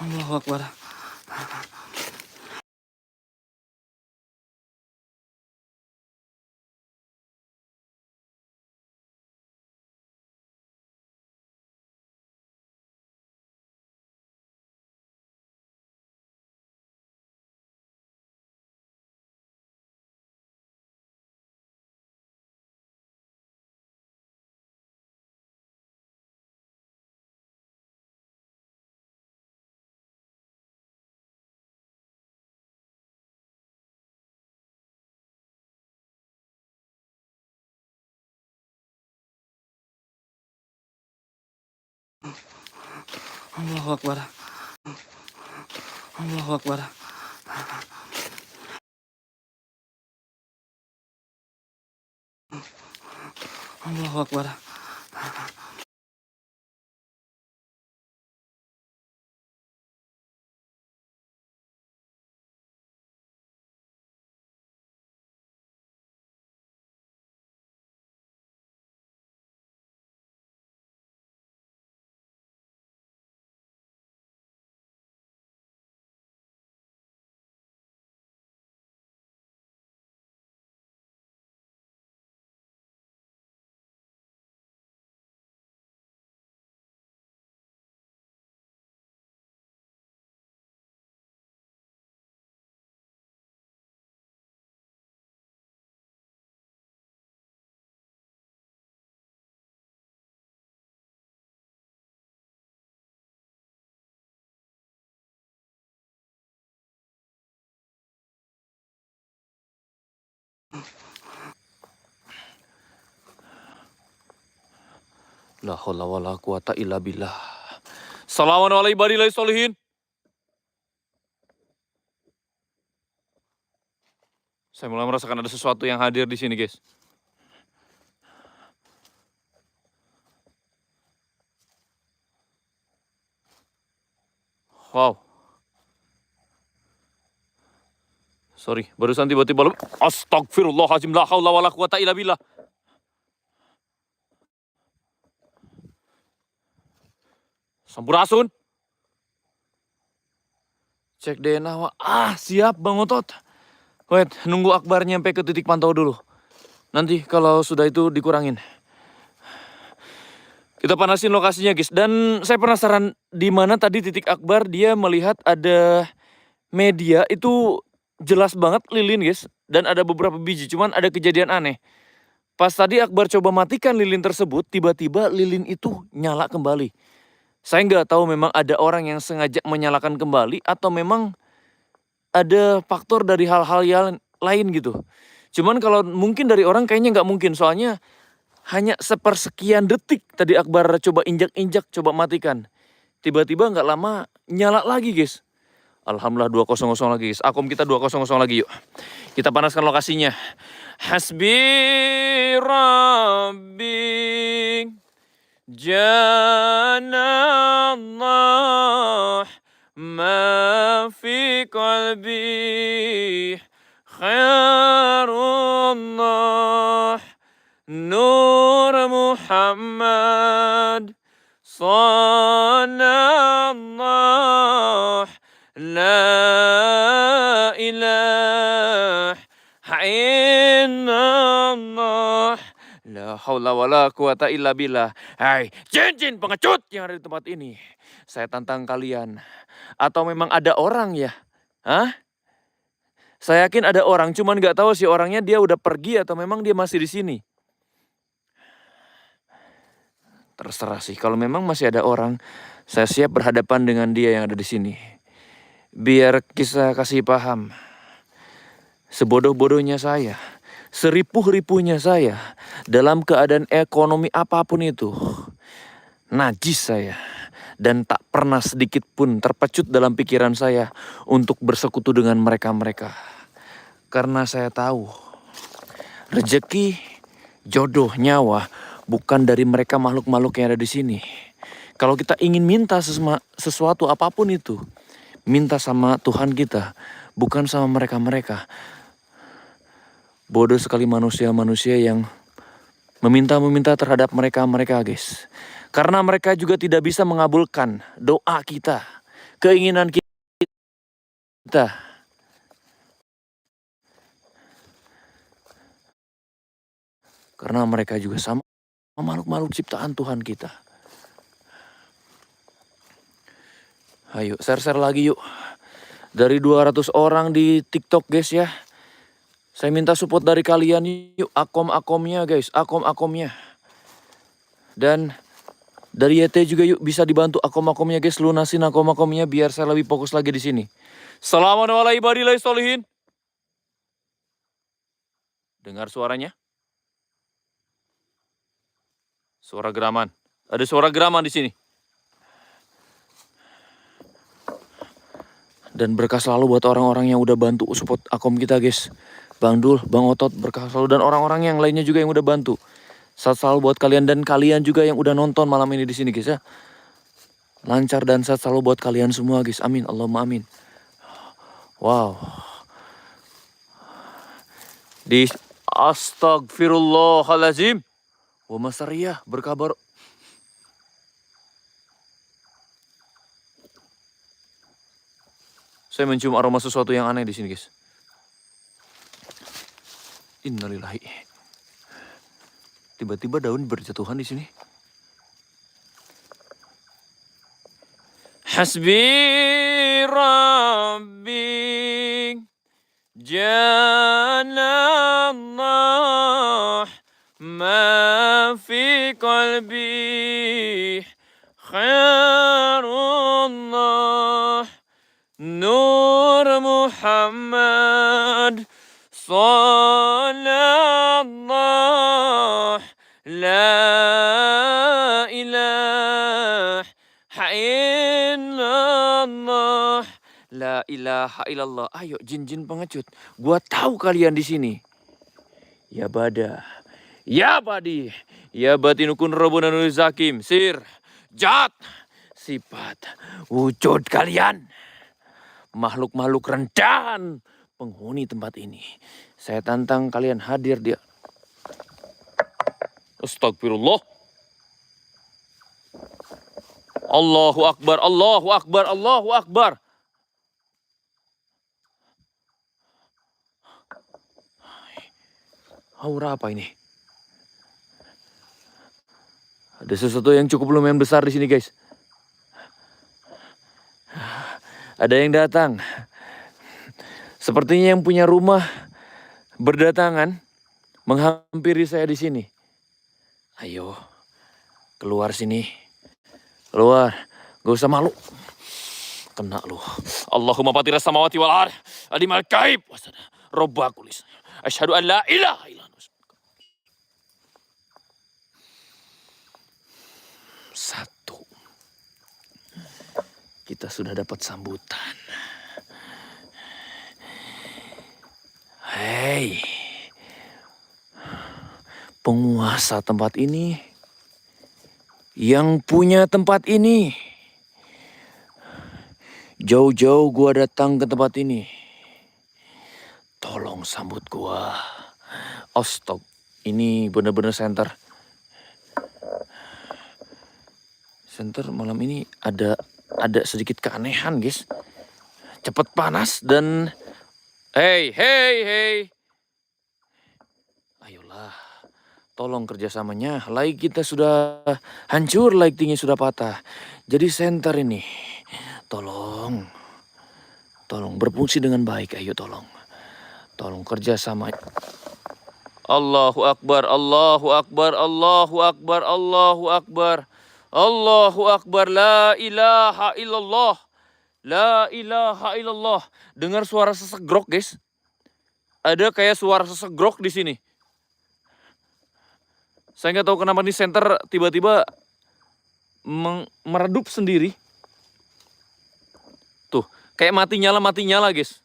Allahu Akbar. Allahu Akbar. Allahu Akbar. Allahu Akbar. La haula wala quwata illa billah. Salamun ala ibadillah sholihin. Saya mulai merasakan ada sesuatu yang hadir di sini, guys. Wow. Sorry, barusan tiba-tiba astagfirullahaladzim, la haula wala quwata illa billah. Sampurasun. Cek DNA, Wak. Siap Bang Otot. Wait, nunggu Akbar nyampe ke titik pantau dulu. Nanti kalau sudah itu dikurangin. Kita panasin lokasinya, guys. Dan saya penasaran di mana tadi titik Akbar dia melihat ada media itu jelas banget lilin, guys. Dan ada beberapa biji, cuman ada kejadian aneh. Pas tadi Akbar coba matikan lilin tersebut, tiba-tiba lilin itu nyala kembali. Saya nggak tahu memang ada orang yang sengaja menyalakan kembali atau memang ada faktor dari hal-hal yang lain gitu. Cuman kalau mungkin dari orang kayaknya nggak mungkin, soalnya hanya sepersekian detik tadi Akbar coba injak-injak, coba matikan. Tiba-tiba nggak lama nyala lagi, guys. Alhamdulillah 200 lagi, guys. Akom kita 200 lagi, yuk. Kita panaskan lokasinya. Hasbi Rabbi Janallah ma fi qalbi khairullah Nur Muhammad Sallallahu La ilaha illallah La haula wala quwata illa billah. Hai, jin-jin pengecut yang ada di tempat ini. Saya tantang kalian. Atau memang ada orang ya? Hah? Saya yakin ada orang, cuman nggak tahu si orangnya dia udah pergi atau memang dia masih di sini. Terserah sih, kalau memang masih ada orang, saya siap berhadapan dengan dia yang ada di sini. Biar kisah kasih paham. Sebodoh-bodohnya saya, seripuh-ripuhnya saya, dalam keadaan ekonomi apapun itu, najis saya. Dan tak pernah sedikit pun terpecut dalam pikiran saya untuk bersekutu dengan mereka-mereka. Karena saya tahu, rezeki, jodoh, nyawa, bukan dari mereka makhluk-makhluk yang ada di sini. Kalau kita ingin minta sesuatu apapun itu, minta sama Tuhan kita, bukan sama mereka-mereka. Bodoh sekali manusia-manusia yang meminta-meminta terhadap mereka-mereka, guys. Karena mereka juga tidak bisa mengabulkan doa kita, keinginan kita. Karena mereka juga sama makhluk-makhluk ciptaan Tuhan kita. Ayo, share-share lagi yuk. Dari 200 orang di TikTok, guys ya. Saya minta support dari kalian yuk, akom-akomnya guys, akom-akomnya. Dan dari YT juga yuk bisa dibantu akom-akomnya guys, lunasin akom-akomnya biar saya lebih fokus lagi di sini. Salamun ala ibadillah sholihin. Dengar suaranya? Suara geraman. Ada suara geraman di sini. Dan berkah selalu buat orang-orang yang udah bantu support akom kita guys. Bang Dul, Bang Otot, berkah selalu dan orang-orang yang lainnya juga yang udah bantu. Sehat selalu buat kalian dan kalian juga yang udah nonton malam ini di sini guys ya. Lancar dan sehat selalu buat kalian semua guys. Amin, Allahumma amin. Wow. Di astagfirullahaladzim. Wah Mas Ria berkabar. Saya mencium aroma sesuatu yang aneh di sini guys. Innalillahi. Tiba-tiba daun berjatuhan di sini. Hasbi Rabbi Janallah ma fi qalbi khairullah Nur Muhammad Sallallahu La illallah. La ilaha illallah. Ayo jin-jin pengecut. Gua tahu kalian di sini. Ya bada. Ya badi. Ya batinukun robunanu zakim. Sir. Jat. Sifat. Wujud kalian. Makhluk-makhluk rendahan. Penghuni tempat ini. Saya tantang kalian hadir di... Astagfirullah. Allahu Akbar, Allahu Akbar, Allahu Akbar. Aura apa ini? Ada sesuatu yang cukup lumayan besar di sini, guys. Ada yang datang. Sepertinya yang punya rumah berdatangan menghampiri saya di sini. Ayo, keluar sini. Keluar, gak usah malu. Kena lu. Allahumma fatira samawati wal ard. Alimal gaib. Robbakulis. Asyhadu an la ilaha illallah. Satu. Kita sudah dapat sambutan. Hei. Penguasa tempat ini. Yang punya tempat ini. Jauh-jauh gua datang ke tempat ini. Tolong sambut gua. Ostok, ini bener-bener center. Center malam ini ada sedikit keanehan, guys. Cepet panas dan... Hei. Ayolah, tolong kerjasamanya. Like kita sudah hancur, lightingnya sudah patah. Jadi center ini. Tolong berfungsi dengan baik. Ayo tolong kerjasama. Allahu Akbar, Allahu Akbar, Allahu Akbar, Allahu Akbar. Allahu Akbar, la ilaha illallah. La ilaha illallah. Dengar suara sesek grok, guys. Ada kayak suara sesek grok di sini. Saya nggak tahu kenapa nih center tiba-tiba meredup sendiri. Tuh, kayak mati nyala, guys.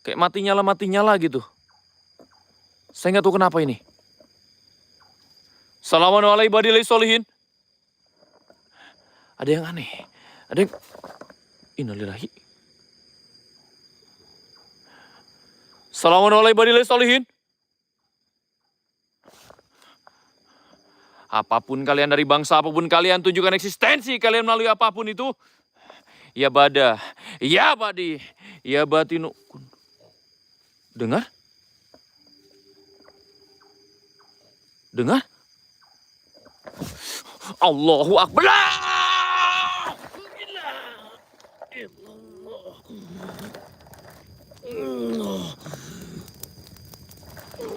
Kayak mati nyala gitu. Saya nggak tahu kenapa ini. Assalamualaikum warahmatullahi wabarakatuh. Ada yang aneh. Ada yang... Innalillahi. Assalamualaikum warahmatullahi wabarakatuh. Apapun kalian dari bangsa, apapun kalian, tunjukkan eksistensi kalian melalui apapun itu. Ya bada, ya badi, ya batinu. Dengar? Dengar? Allahu Akbar.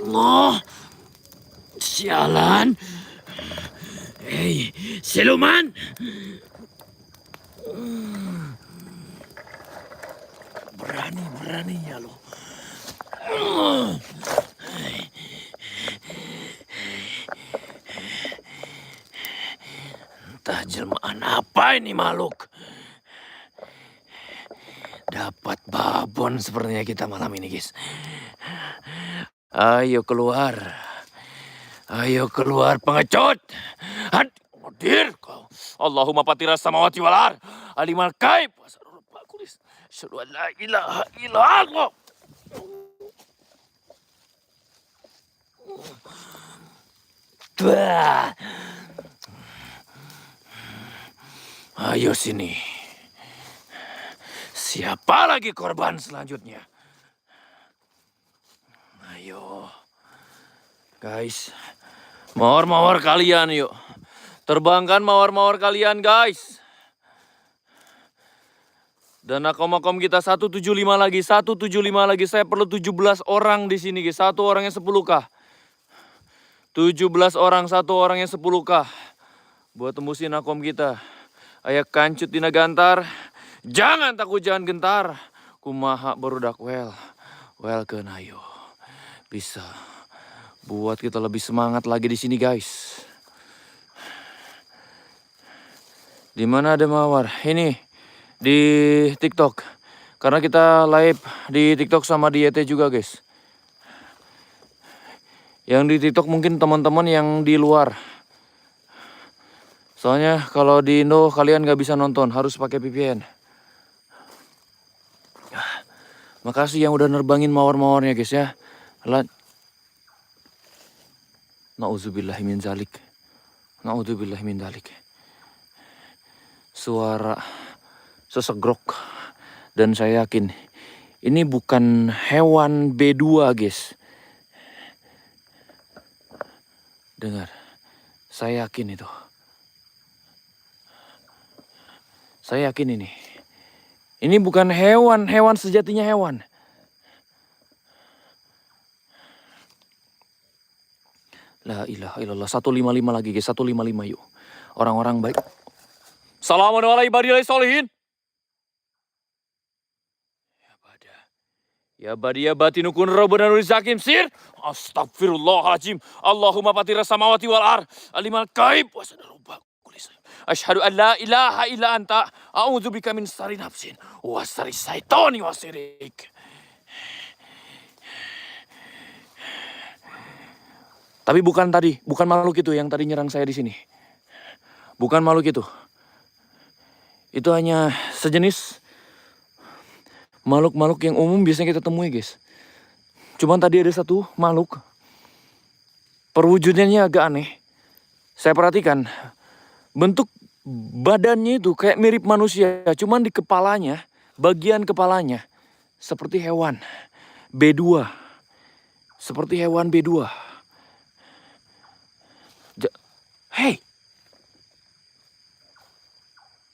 Allah. Sialan. Hei, siluman. Beraninya lo. Entah jelmaan apa ini makhluk. Dapat babon sepertinya kita malam ini, guys. Ayo keluar. Ayo keluar pengecut. Hadir kau. Allahumma fatira samawati wal ard. Alimal gaib. Asyhadu an la ilaha illallah. Ayo sini. Siapa lagi korban selanjutnya? Ayo. Guys. Mawar-mawar kalian yuk. Terbangkan mawar-mawar kalian, guys. Dan akom-akom kita 175 lagi. 175 lagi. Saya perlu 17 orang di sini, guys. Satu orangnya 10k. 17 orang, satu orangnya 10k. Buat tembusin akom kita. Ayak kancut dina gantar. Jangan takut, jangan gentar. Kumaha barudak well ke ayo. Bisa buat kita lebih semangat lagi di sini, guys. Di mana ada mawar? Ini di TikTok. Karena kita live di TikTok sama di YT juga, guys. Yang di TikTok mungkin teman-teman yang di luar. Soalnya kalau di Indo kalian nggak bisa nonton, harus pakai VPN. Makasih yang udah nerbangin mawar-mawarnya, guys ya. Nauzubillahi min zalik. Nauzubillahi min zalik. Suara sesegrok. Dan saya yakin ini bukan hewan B2, guys. Dengar, saya yakin itu. Saya yakin ini. Ini bukan hewan, hewan sejatinya hewan. La ilaha illallah. 155 lagi, guys. 155 yuk. Orang-orang baik. Assalamualaikum warahmatullahi wabarakatuh. Ya badi ya batinukun rabbana nurizakim sir. Astagfirullahaladzim. Allahumma fatira samawati wal ar. Alimal gaib. Wasadarubah kulis. Asyhadu an la ilaha illa anta. A'udzubika min syarri nafsin. Wa syarri syaitani wa syirik. Tapi bukan tadi, bukan makhluk itu yang tadi nyerang saya di sini. Bukan makhluk itu. Itu hanya sejenis makhluk-makhluk yang umum biasanya kita temui, guys. Cuman tadi ada satu makhluk. Perwujudannya agak aneh. Saya perhatikan. Bentuk badannya itu kayak mirip manusia. Cuman di kepalanya, bagian kepalanya seperti hewan B2. Seperti hewan B2. Hei!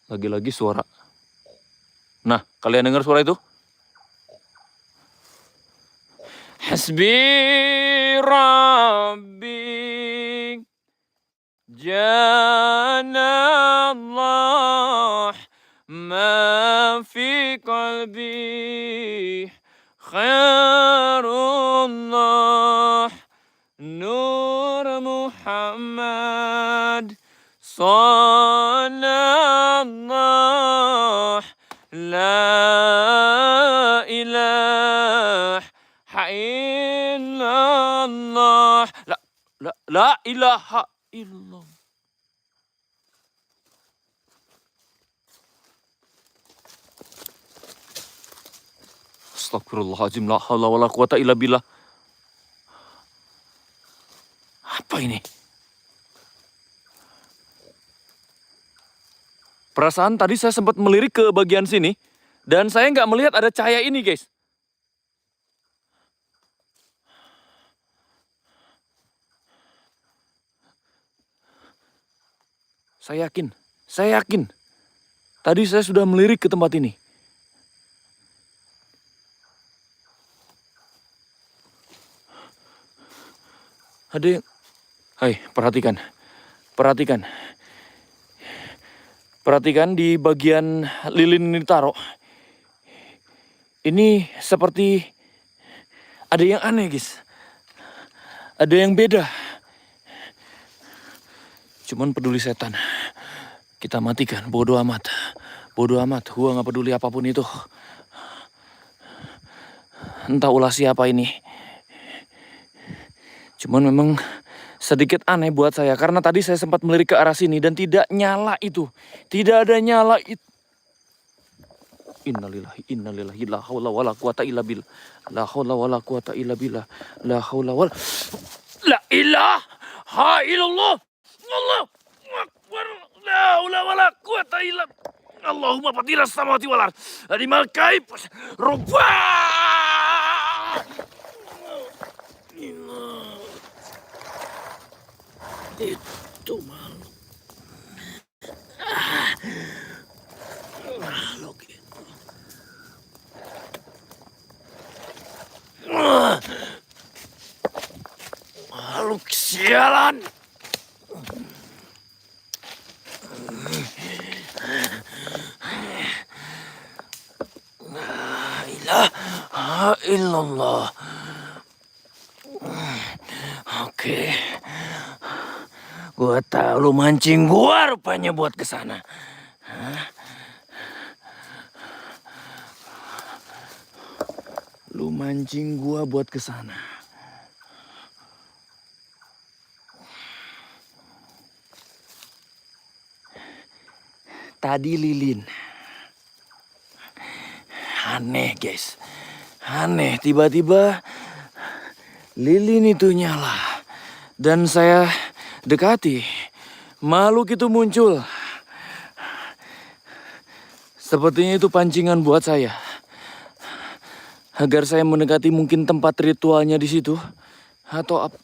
Lagi-lagi suara. Nah, kalian dengar suara itu? Hasbi Rabbi Janallah ma fi qalbi khairullah Nur Muhammad Sallallahu La ilaha illallah La ilaha illallah. Astagfirullahaladzim. La haula wala quwata illa billah. Apa ini? Perasaan tadi saya sempat melirik ke bagian sini. Dan saya nggak melihat ada cahaya ini, guys. Saya yakin. Tadi saya sudah melirik ke tempat ini. Ada yang... Hai, perhatikan. Perhatikan di bagian lilin ini ditaruh. Ini seperti ada yang aneh, guys. Ada yang beda. Cuman peduli setan. Kita matikan, bodoh amat. Gua gak peduli apapun itu. Entah ulah siapa ini. Cuman memang sedikit aneh buat saya. Karena tadi saya sempat melirik ke arah sini dan tidak nyala itu. Tidak ada nyala itu. Innalillahi, la haula wala quwata illa billah. La haula wala quwata illa billah. La haula wala... La ilaha illallah. Allah Akbar. La haula wala quwata illa... Allahumma fatiras samawati wal ardh. Alimal gaib. Rubbah. Itu makhluk. Makhluk itu. Makhluk sialan. La ilaha illallah. Oke. Gua tahu lu mancing gua rupanya buat kesana. Lu mancing gua buat kesana. Tadi lilin. Aneh guys. Aneh, tiba-tiba lilin itu nyala. Dan saya dekati. Makhluk itu muncul. Sepertinya itu pancingan buat saya. Agar saya mendekati mungkin tempat ritualnya di situ. Atau apa.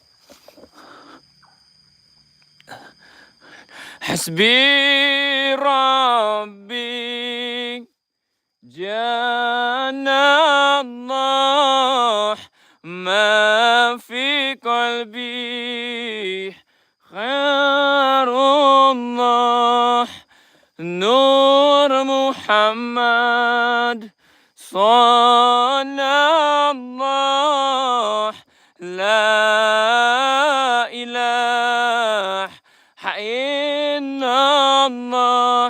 Hasbi Rabbi Janallah ma fi qalbi khairullah Nur Muhammad Sallallahu La ilaha illallah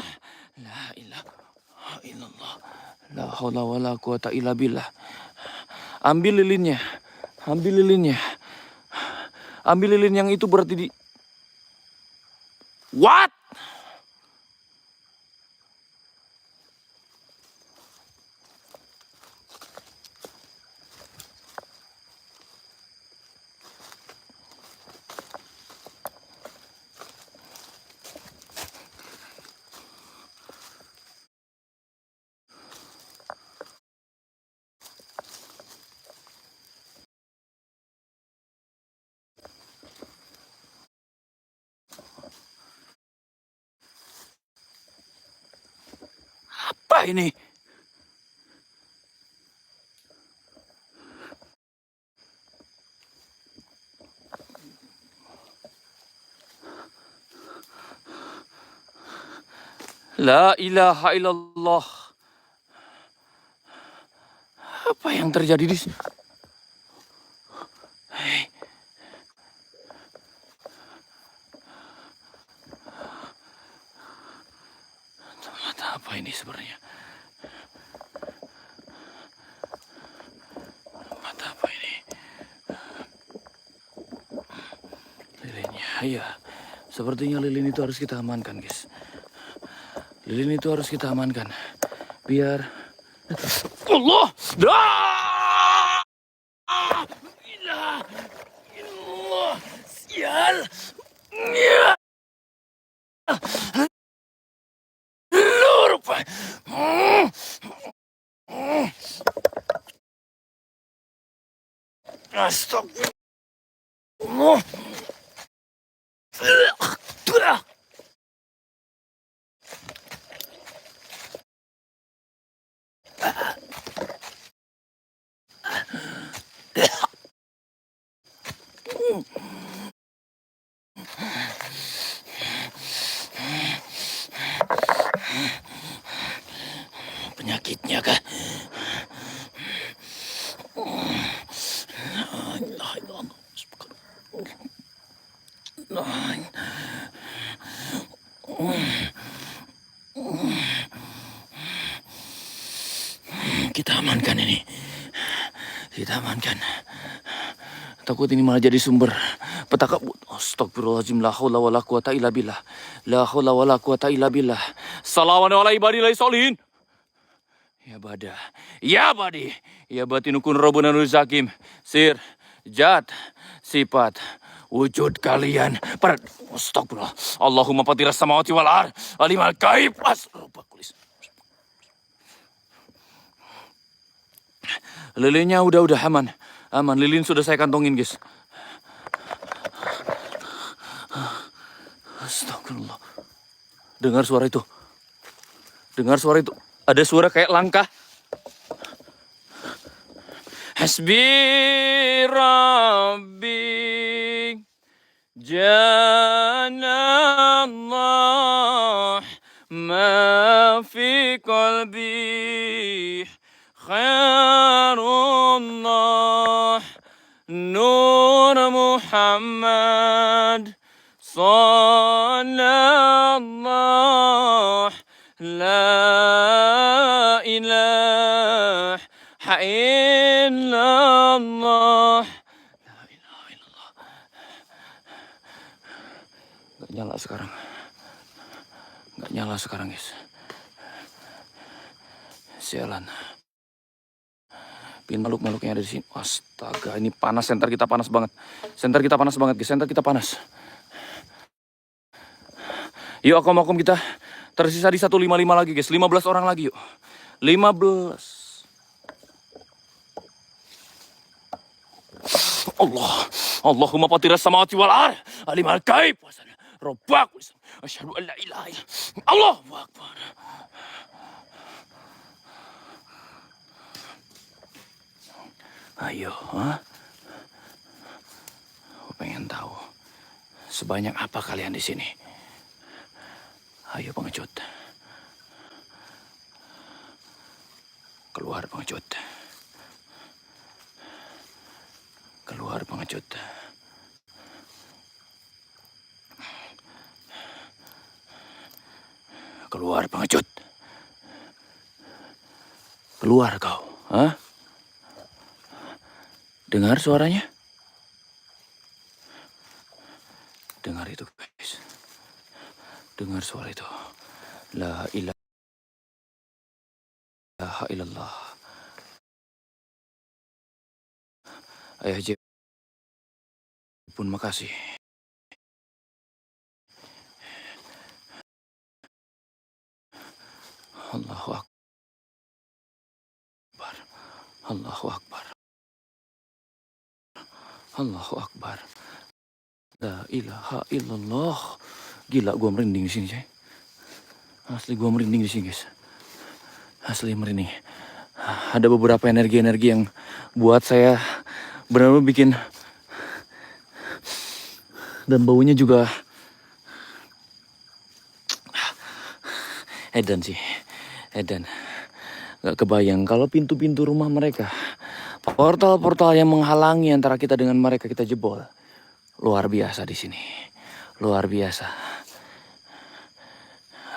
La ilaha illallah La haula wala quwata illa billah. Ambil lilinnya. Ambil lilinnya. Ambil lilin yang itu berarti di... What? Apa ini? La ilaha illallah. Apa yang terjadi di sini? Hei. Tempat apa ini sebenarnya? Tempat apa ini? Lilinnya, iya. Sepertinya lilin itu harus kita amankan, guys. Lilin itu harus kita amankan. Biar... Allah! Dah! Ilah! Ilah! Sial! Ya! Lu rupa! Astagfirullah! Penyakitnya kah? Kita amankan ini. Kita amankan. Takut ini malah jadi sumber petaka. Astagfirullahaladzim. La haula wa la quwata illa billah. La haula wa la quwata illa billah. Salamun ala ibadillahi sholihin. Ya bada. Ya badi. Ya batinukun Rabbuna Zakim. Sir. Jat. Sifat. Wujud kalian. Para. Astagfirullah. Allahumma patiras samawati wal ar. Alimal gaib. Asrubakulis. Lilinnya udah aman. Aman, lilin sudah saya kantongin, guys. Astagfirullah. Dengar suara itu. Dengar suara itu. Ada suara kayak langkah. Hasbi Rabbi Janallah ma fi qalbi Khairullah Nur Muhammad Sallallahu Nggak nyala sekarang guys. Sialan. Pin makhluk-makhluk yang ada di sini. Astaga, ini panas. Center kita panas banget. Center kita panas banget guys. Center kita panas. Yuk akom kita. Tersisa di 155 lagi guys. 15 orang lagi yuk. 15. Allahumma fatiras samawati wal ard. Alimul ghaib. Rabbak. Asyhadu an la ilaha illallah. Allahu akbar. Ayo, Aku pengen tahu sebanyak apa kalian di sini. Ayo pengecut. Keluar pengecut. Keluar pengecut. Keluar pengecut. Keluar kau, Dengar suaranya? Dengar itu guys. Dengar suara itu. La ilaha illallah. Ayah Jeb pun makasih. Allahu Akbar. Allahu Akbar. Allahu Akbar. La ilaha illallah. Gila gua merinding di sini, coy. Asli gua merinding di sini, guys. Asli merinding. Ada beberapa energi-energi yang buat saya benar-benar bikin, dan baunya juga edan sih. Edan. Gak kebayang kalau pintu-pintu rumah mereka, portal-portal yang menghalangi antara kita dengan mereka, kita jebol. Luar biasa di sini. Luar biasa.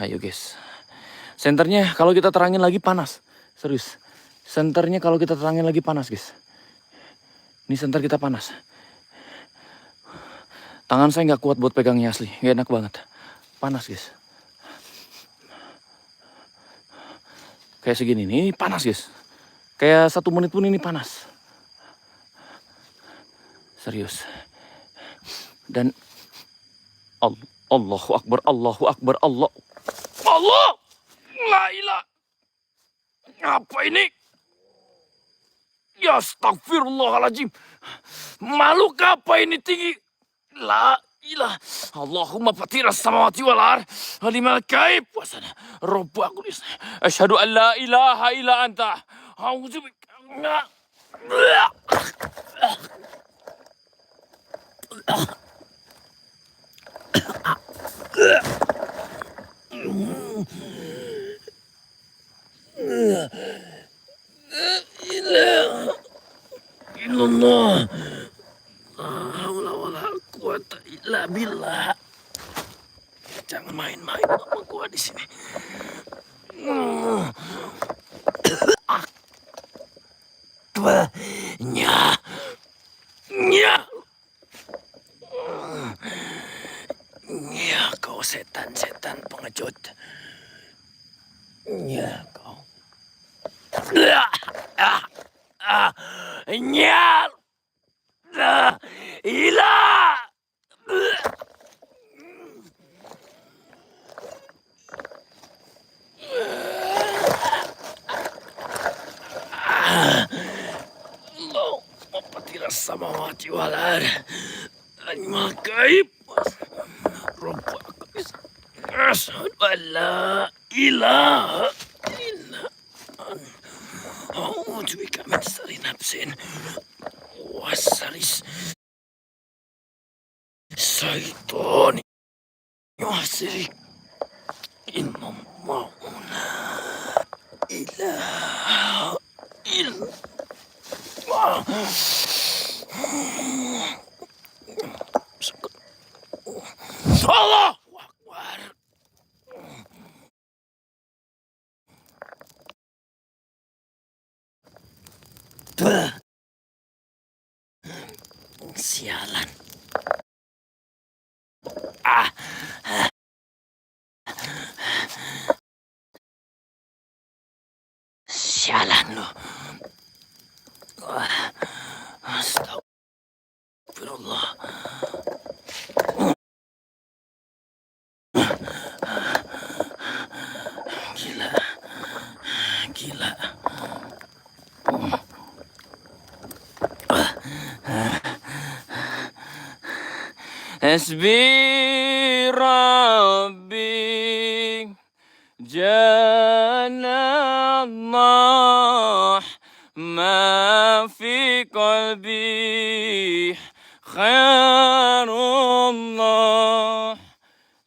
Ayo guys. Senternya kalau kita terangin lagi panas. Serius. Senternya kalau kita terangin lagi panas guys. Ini senter kita panas. Tangan saya nggak kuat buat pegangnya asli. Gak enak banget. Panas guys. Kayak segini nih. Ini panas guys. Kayak 1 menit pun ini panas. Serius. Dan Allahu Akbar, Allahu Akbar, Allah. La ilah. Apa ini? Ya astagfirullahaladzim. Makhluk apa ini tinggi? La ilah. Allahumma fatiras samawati wal ard. Alimul ghaib. Wasana. Rabbak. Asyhadu an la ilaha illa anta. A'udzubika. Illallah. La haula wala quwata illa billah. Jangan main-main sama gua di sini. Nya. Nya. Nya kau setan-setan pengecut. Nya kau. Nya. Ilah. Allah patiras samawati wal ard. Alimul ghaib. Rabbak. Asyhadu an la ilaha illa anta. A'udzubika min syarri nafsin wa syarri syaitan. Yuhsirik. Innallah la ilaha illallah. Allahu Akbar. Sialan. Astagfirullah. Gila. Gila. Hasbi Rabbi Jalla Allah ma fi qalbi khairullah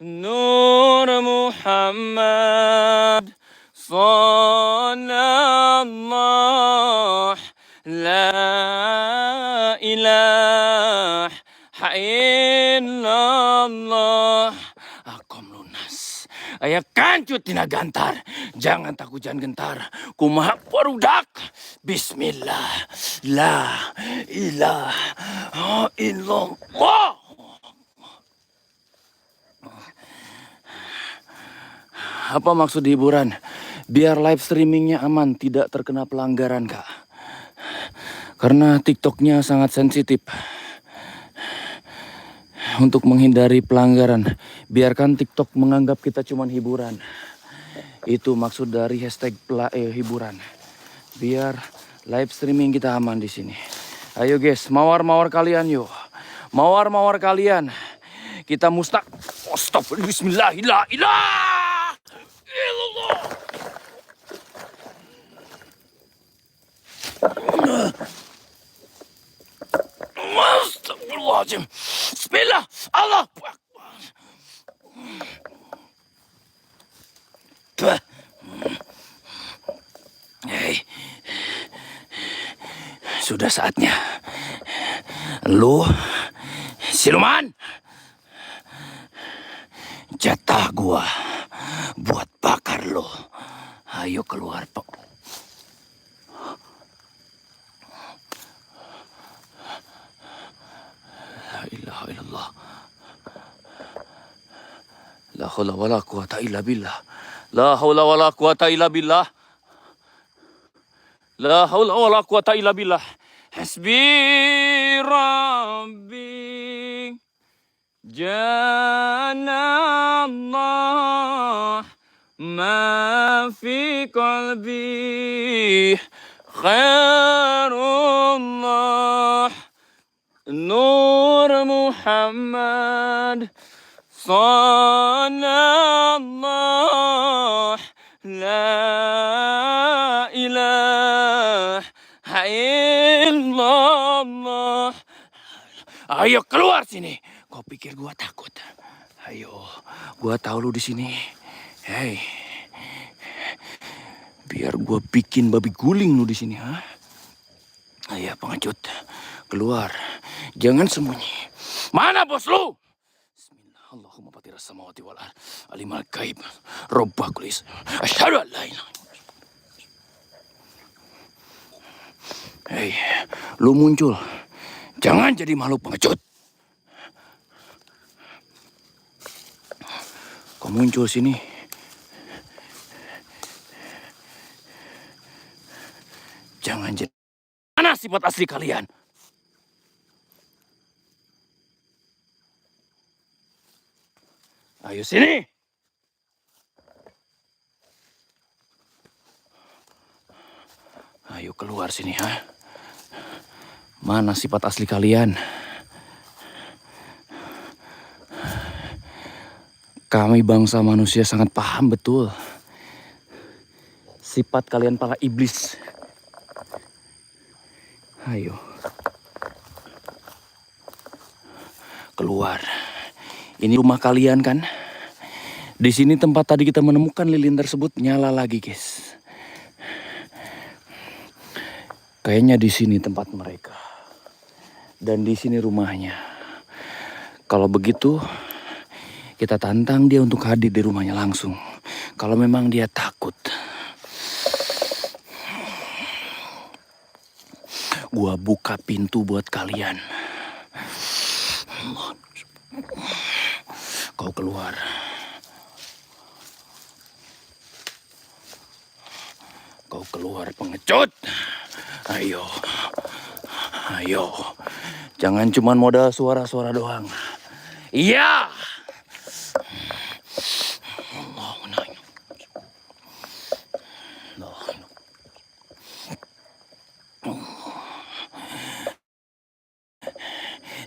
Nur Muhammad Sallallahu La ilaha illallah. Akom lunas. Aya kancut tina gantar. Jangan takut, jangan gentar. Kumaha barudak. Bismillah. La ilaha illallah. Apa maksud hiburan? Biar live streamingnya aman, tidak terkena pelanggaran, Kak. Karena TikToknya sangat sensitif. Untuk menghindari pelanggaran, biarkan TikTok menganggap kita cuma hiburan. Itu maksud dari hashtag hiburan. Biar live streaming kita aman di sini. Ayo guys, mawar-mawar kalian yuk. Mawar-mawar kalian. Kita Astagfirullah. Bismillahirrahmanirrahim. Astagfirullahaladzim. Bismillah. Allah Akbar. Hei. Sudah saatnya. Lu, siluman. Jatah gua buat bakar lo. Ayo keluar, Pak. La ilaha illallah. La haula wala quwata illa billah. La haula wala quwata illa billah. La haula wala quwata illa billah. Hasbi Rabbi Jana Allah ma fi qalbi khairullah Nur Muhammad Sallallahu La ilaha illallah. Ayo keluar sini. Kau pikir gua takut? Ayo, gua tahu lu di sini. Hei, biar gua bikin babi guling lu di sini, ha? Ayo pengecut, keluar. Jangan sembunyi. Mana bos lu? Bismillah, Allahumma fatira samawati wal ard, alimal gaib, robbal kulis. Asyhadu an la ilaha illallah. Hei, lu muncul. Jangan jadi makhluk pengecut. Kau muncul sini. Jangan jadi. Mana sifat asli kalian? Ayo sini. Ayo keluar sini, ha? Mana sifat asli kalian? Kami bangsa manusia sangat paham betul sifat kalian para iblis. Ayo. Keluar. Ini rumah kalian kan? Di sini tempat tadi kita menemukan lilin tersebut nyala lagi, guys. Kayaknya di sini tempat mereka. Dan di sini rumahnya. Kalau begitu, kita tantang dia untuk hadir di rumahnya langsung. Kalau memang dia takut. Gua buka pintu buat kalian. Kau keluar. Kau keluar pengecut. Ayo. Ayo. Jangan cuma modal suara-suara doang. Iya.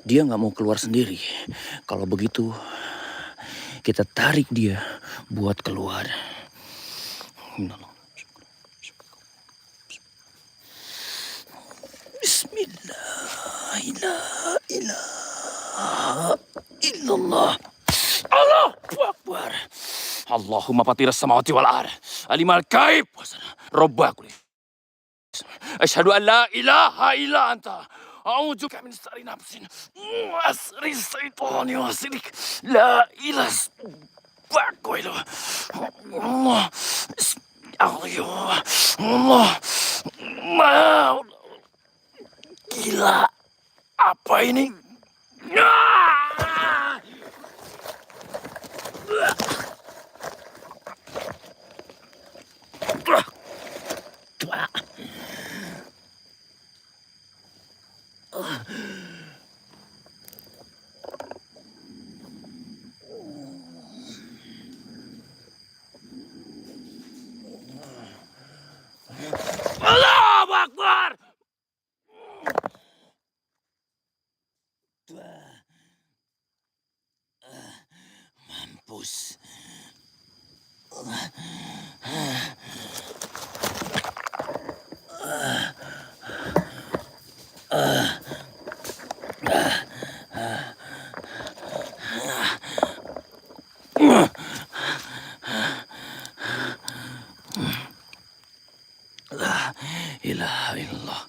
Dia nggak mau keluar sendiri. Kalau begitu, kita tarik dia buat keluar. Bismillahirrahmanirrahim. Allahu Akbar. Allahumma fatira samawati wal ard. Alimal gaib. Robba kulli. Asyhadu an la ilaha illa anta. A'udzu bika min syarri nafsin. Asri syaitani wasidik. La ilaha bakoilo. Allah. Allah. Allah. Gila. Apa ini? Allahu Akbar. Mampus. La ilaha illallah.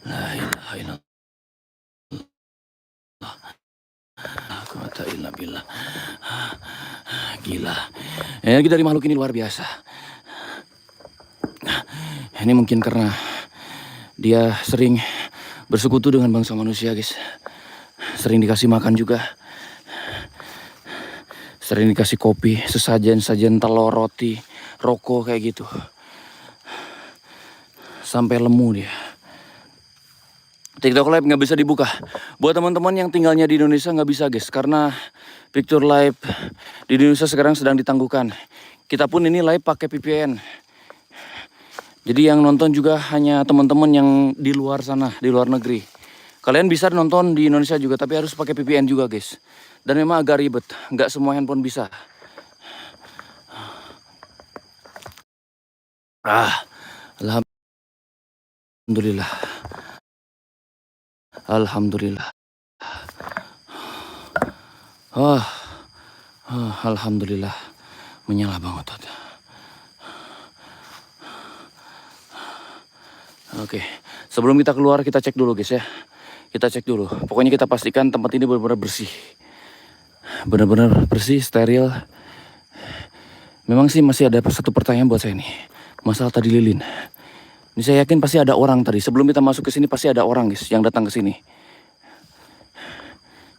La ilaha illallah. La quwwata illa billah. Gila. Energi dari makhluk ini luar biasa. Ini mungkin karena dia sering bersekutu dengan bangsa manusia, guys. Sering dikasih makan juga. Sering dikasih kopi, sesajen-sajen telur, roti, rokok kayak gitu. Sampai lemu dia. TikTok Live nggak bisa dibuka. Buat teman-teman yang tinggalnya di Indonesia nggak bisa, guys. Karena Picture Live di Indonesia sekarang sedang ditangguhkan. Kita pun ini live pakai VPN. Jadi yang nonton juga hanya teman-teman yang di luar sana, di luar negeri. Kalian bisa nonton di Indonesia juga, tapi harus pakai VPN juga, guys. Dan memang agak ribet, nggak semua handphone bisa. Alhamdulillah. Alhamdulillah. Alhamdulillah. Menyala Bang Otot. Oke, sebelum kita keluar kita cek dulu, guys ya. Kita cek dulu. Pokoknya kita pastikan tempat ini benar-benar bersih. Benar-benar bersih, steril. Memang sih masih ada satu pertanyaan buat saya nih. Masalah tadi lilin. Ini saya yakin pasti ada orang tadi. Sebelum kita masuk ke sini pasti ada orang, guys, yang datang ke sini.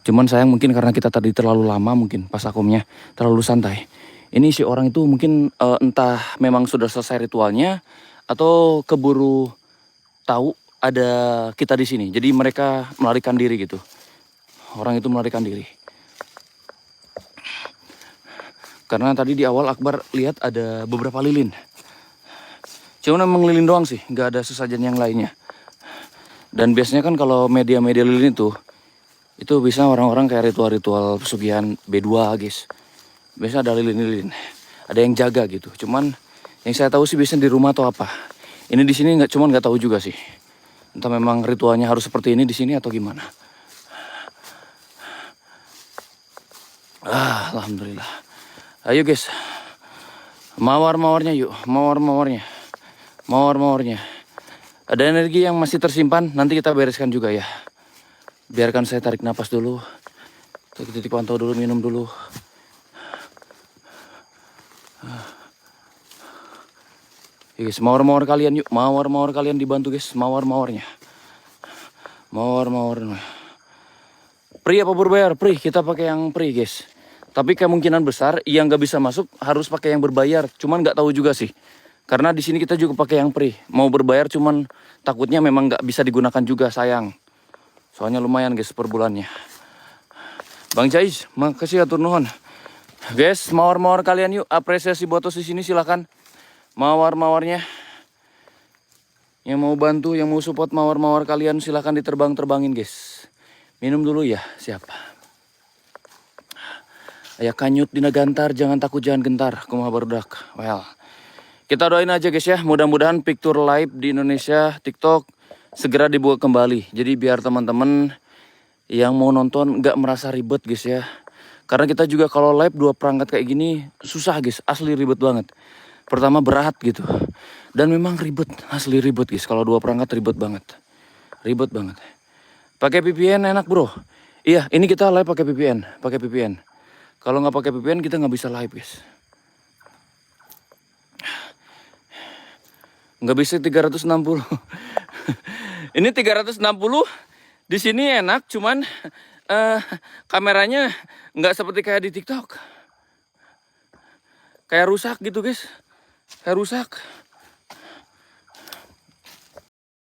Cuman sayang mungkin karena kita tadi terlalu lama, mungkin pas akumnya terlalu santai. Ini si orang itu mungkin entah memang sudah selesai ritualnya atau keburu tahu ada kita di sini. Jadi mereka melarikan diri gitu. Orang itu melarikan diri. Karena tadi di awal Akbar lihat ada beberapa lilin. Cuma memang lilin doang sih, nggak ada sesajen yang lainnya. Dan biasanya kan kalau media-media lilin itu bisa orang-orang kayak ritual-ritual pesugihan B2, guys. Biasanya ada lilin-lilin, ada yang jaga gitu. Cuman yang saya tahu sih biasanya di rumah atau apa. Ini di sini nggak tahu juga sih. Entah memang ritualnya harus seperti ini di sini atau gimana. Alhamdulillah. Ayo, guys, mawar-mawarnya yuk, mawar-mawarnya. Ada energi yang masih tersimpan, nanti kita bereskan juga ya. Biarkan saya tarik napas dulu. Titik pantau dulu, minum dulu. Guys, mawar-mawar kalian yuk, mawar-mawar kalian dibantu, guys, mawar-mawarnya. Mawar-mawar. Pri apa berbayar? Pri, kita pakai yang pri, guys. Tapi kemungkinan besar yang nggak bisa masuk harus pakai yang berbayar. Cuman nggak tahu juga sih. Karena di sini kita juga pakai yang free. Mau berbayar cuman takutnya memang nggak bisa digunakan juga, sayang. Soalnya lumayan guys per bulannya. Bang Jais, makasih atur nuhun. Guys, mawar-mawar kalian yuk, apresiasi buat di sini silakan. Mawar-mawarnya. Yang mau bantu, yang mau support mawar-mawar kalian silakan diterbang-terbangin guys. Minum dulu ya, siapa? Ayah kanyut dina gantar, jangan takut jangan gentar, kumaha barudak. Well, kita doain aja guys ya, mudah-mudahan Picture Live di Indonesia, TikTok segera dibuka kembali. Jadi biar teman-teman yang mau nonton nggak merasa ribet guys ya. Karena kita juga kalau live 2 perangkat kayak gini susah guys, asli ribet banget. Pertama berat gitu. Dan memang ribet, asli ribet guys. Kalau 2 perangkat ribet banget. Ribet banget. Pakai VPN enak bro. Iya, ini kita live pakai VPN. Kalau nggak pakai VPN kita nggak bisa live guys. Nggak bisa 360. Ini 360 di sini enak, cuman kameranya nggak seperti kayak di TikTok. Kayak rusak gitu guys. Kayak rusak.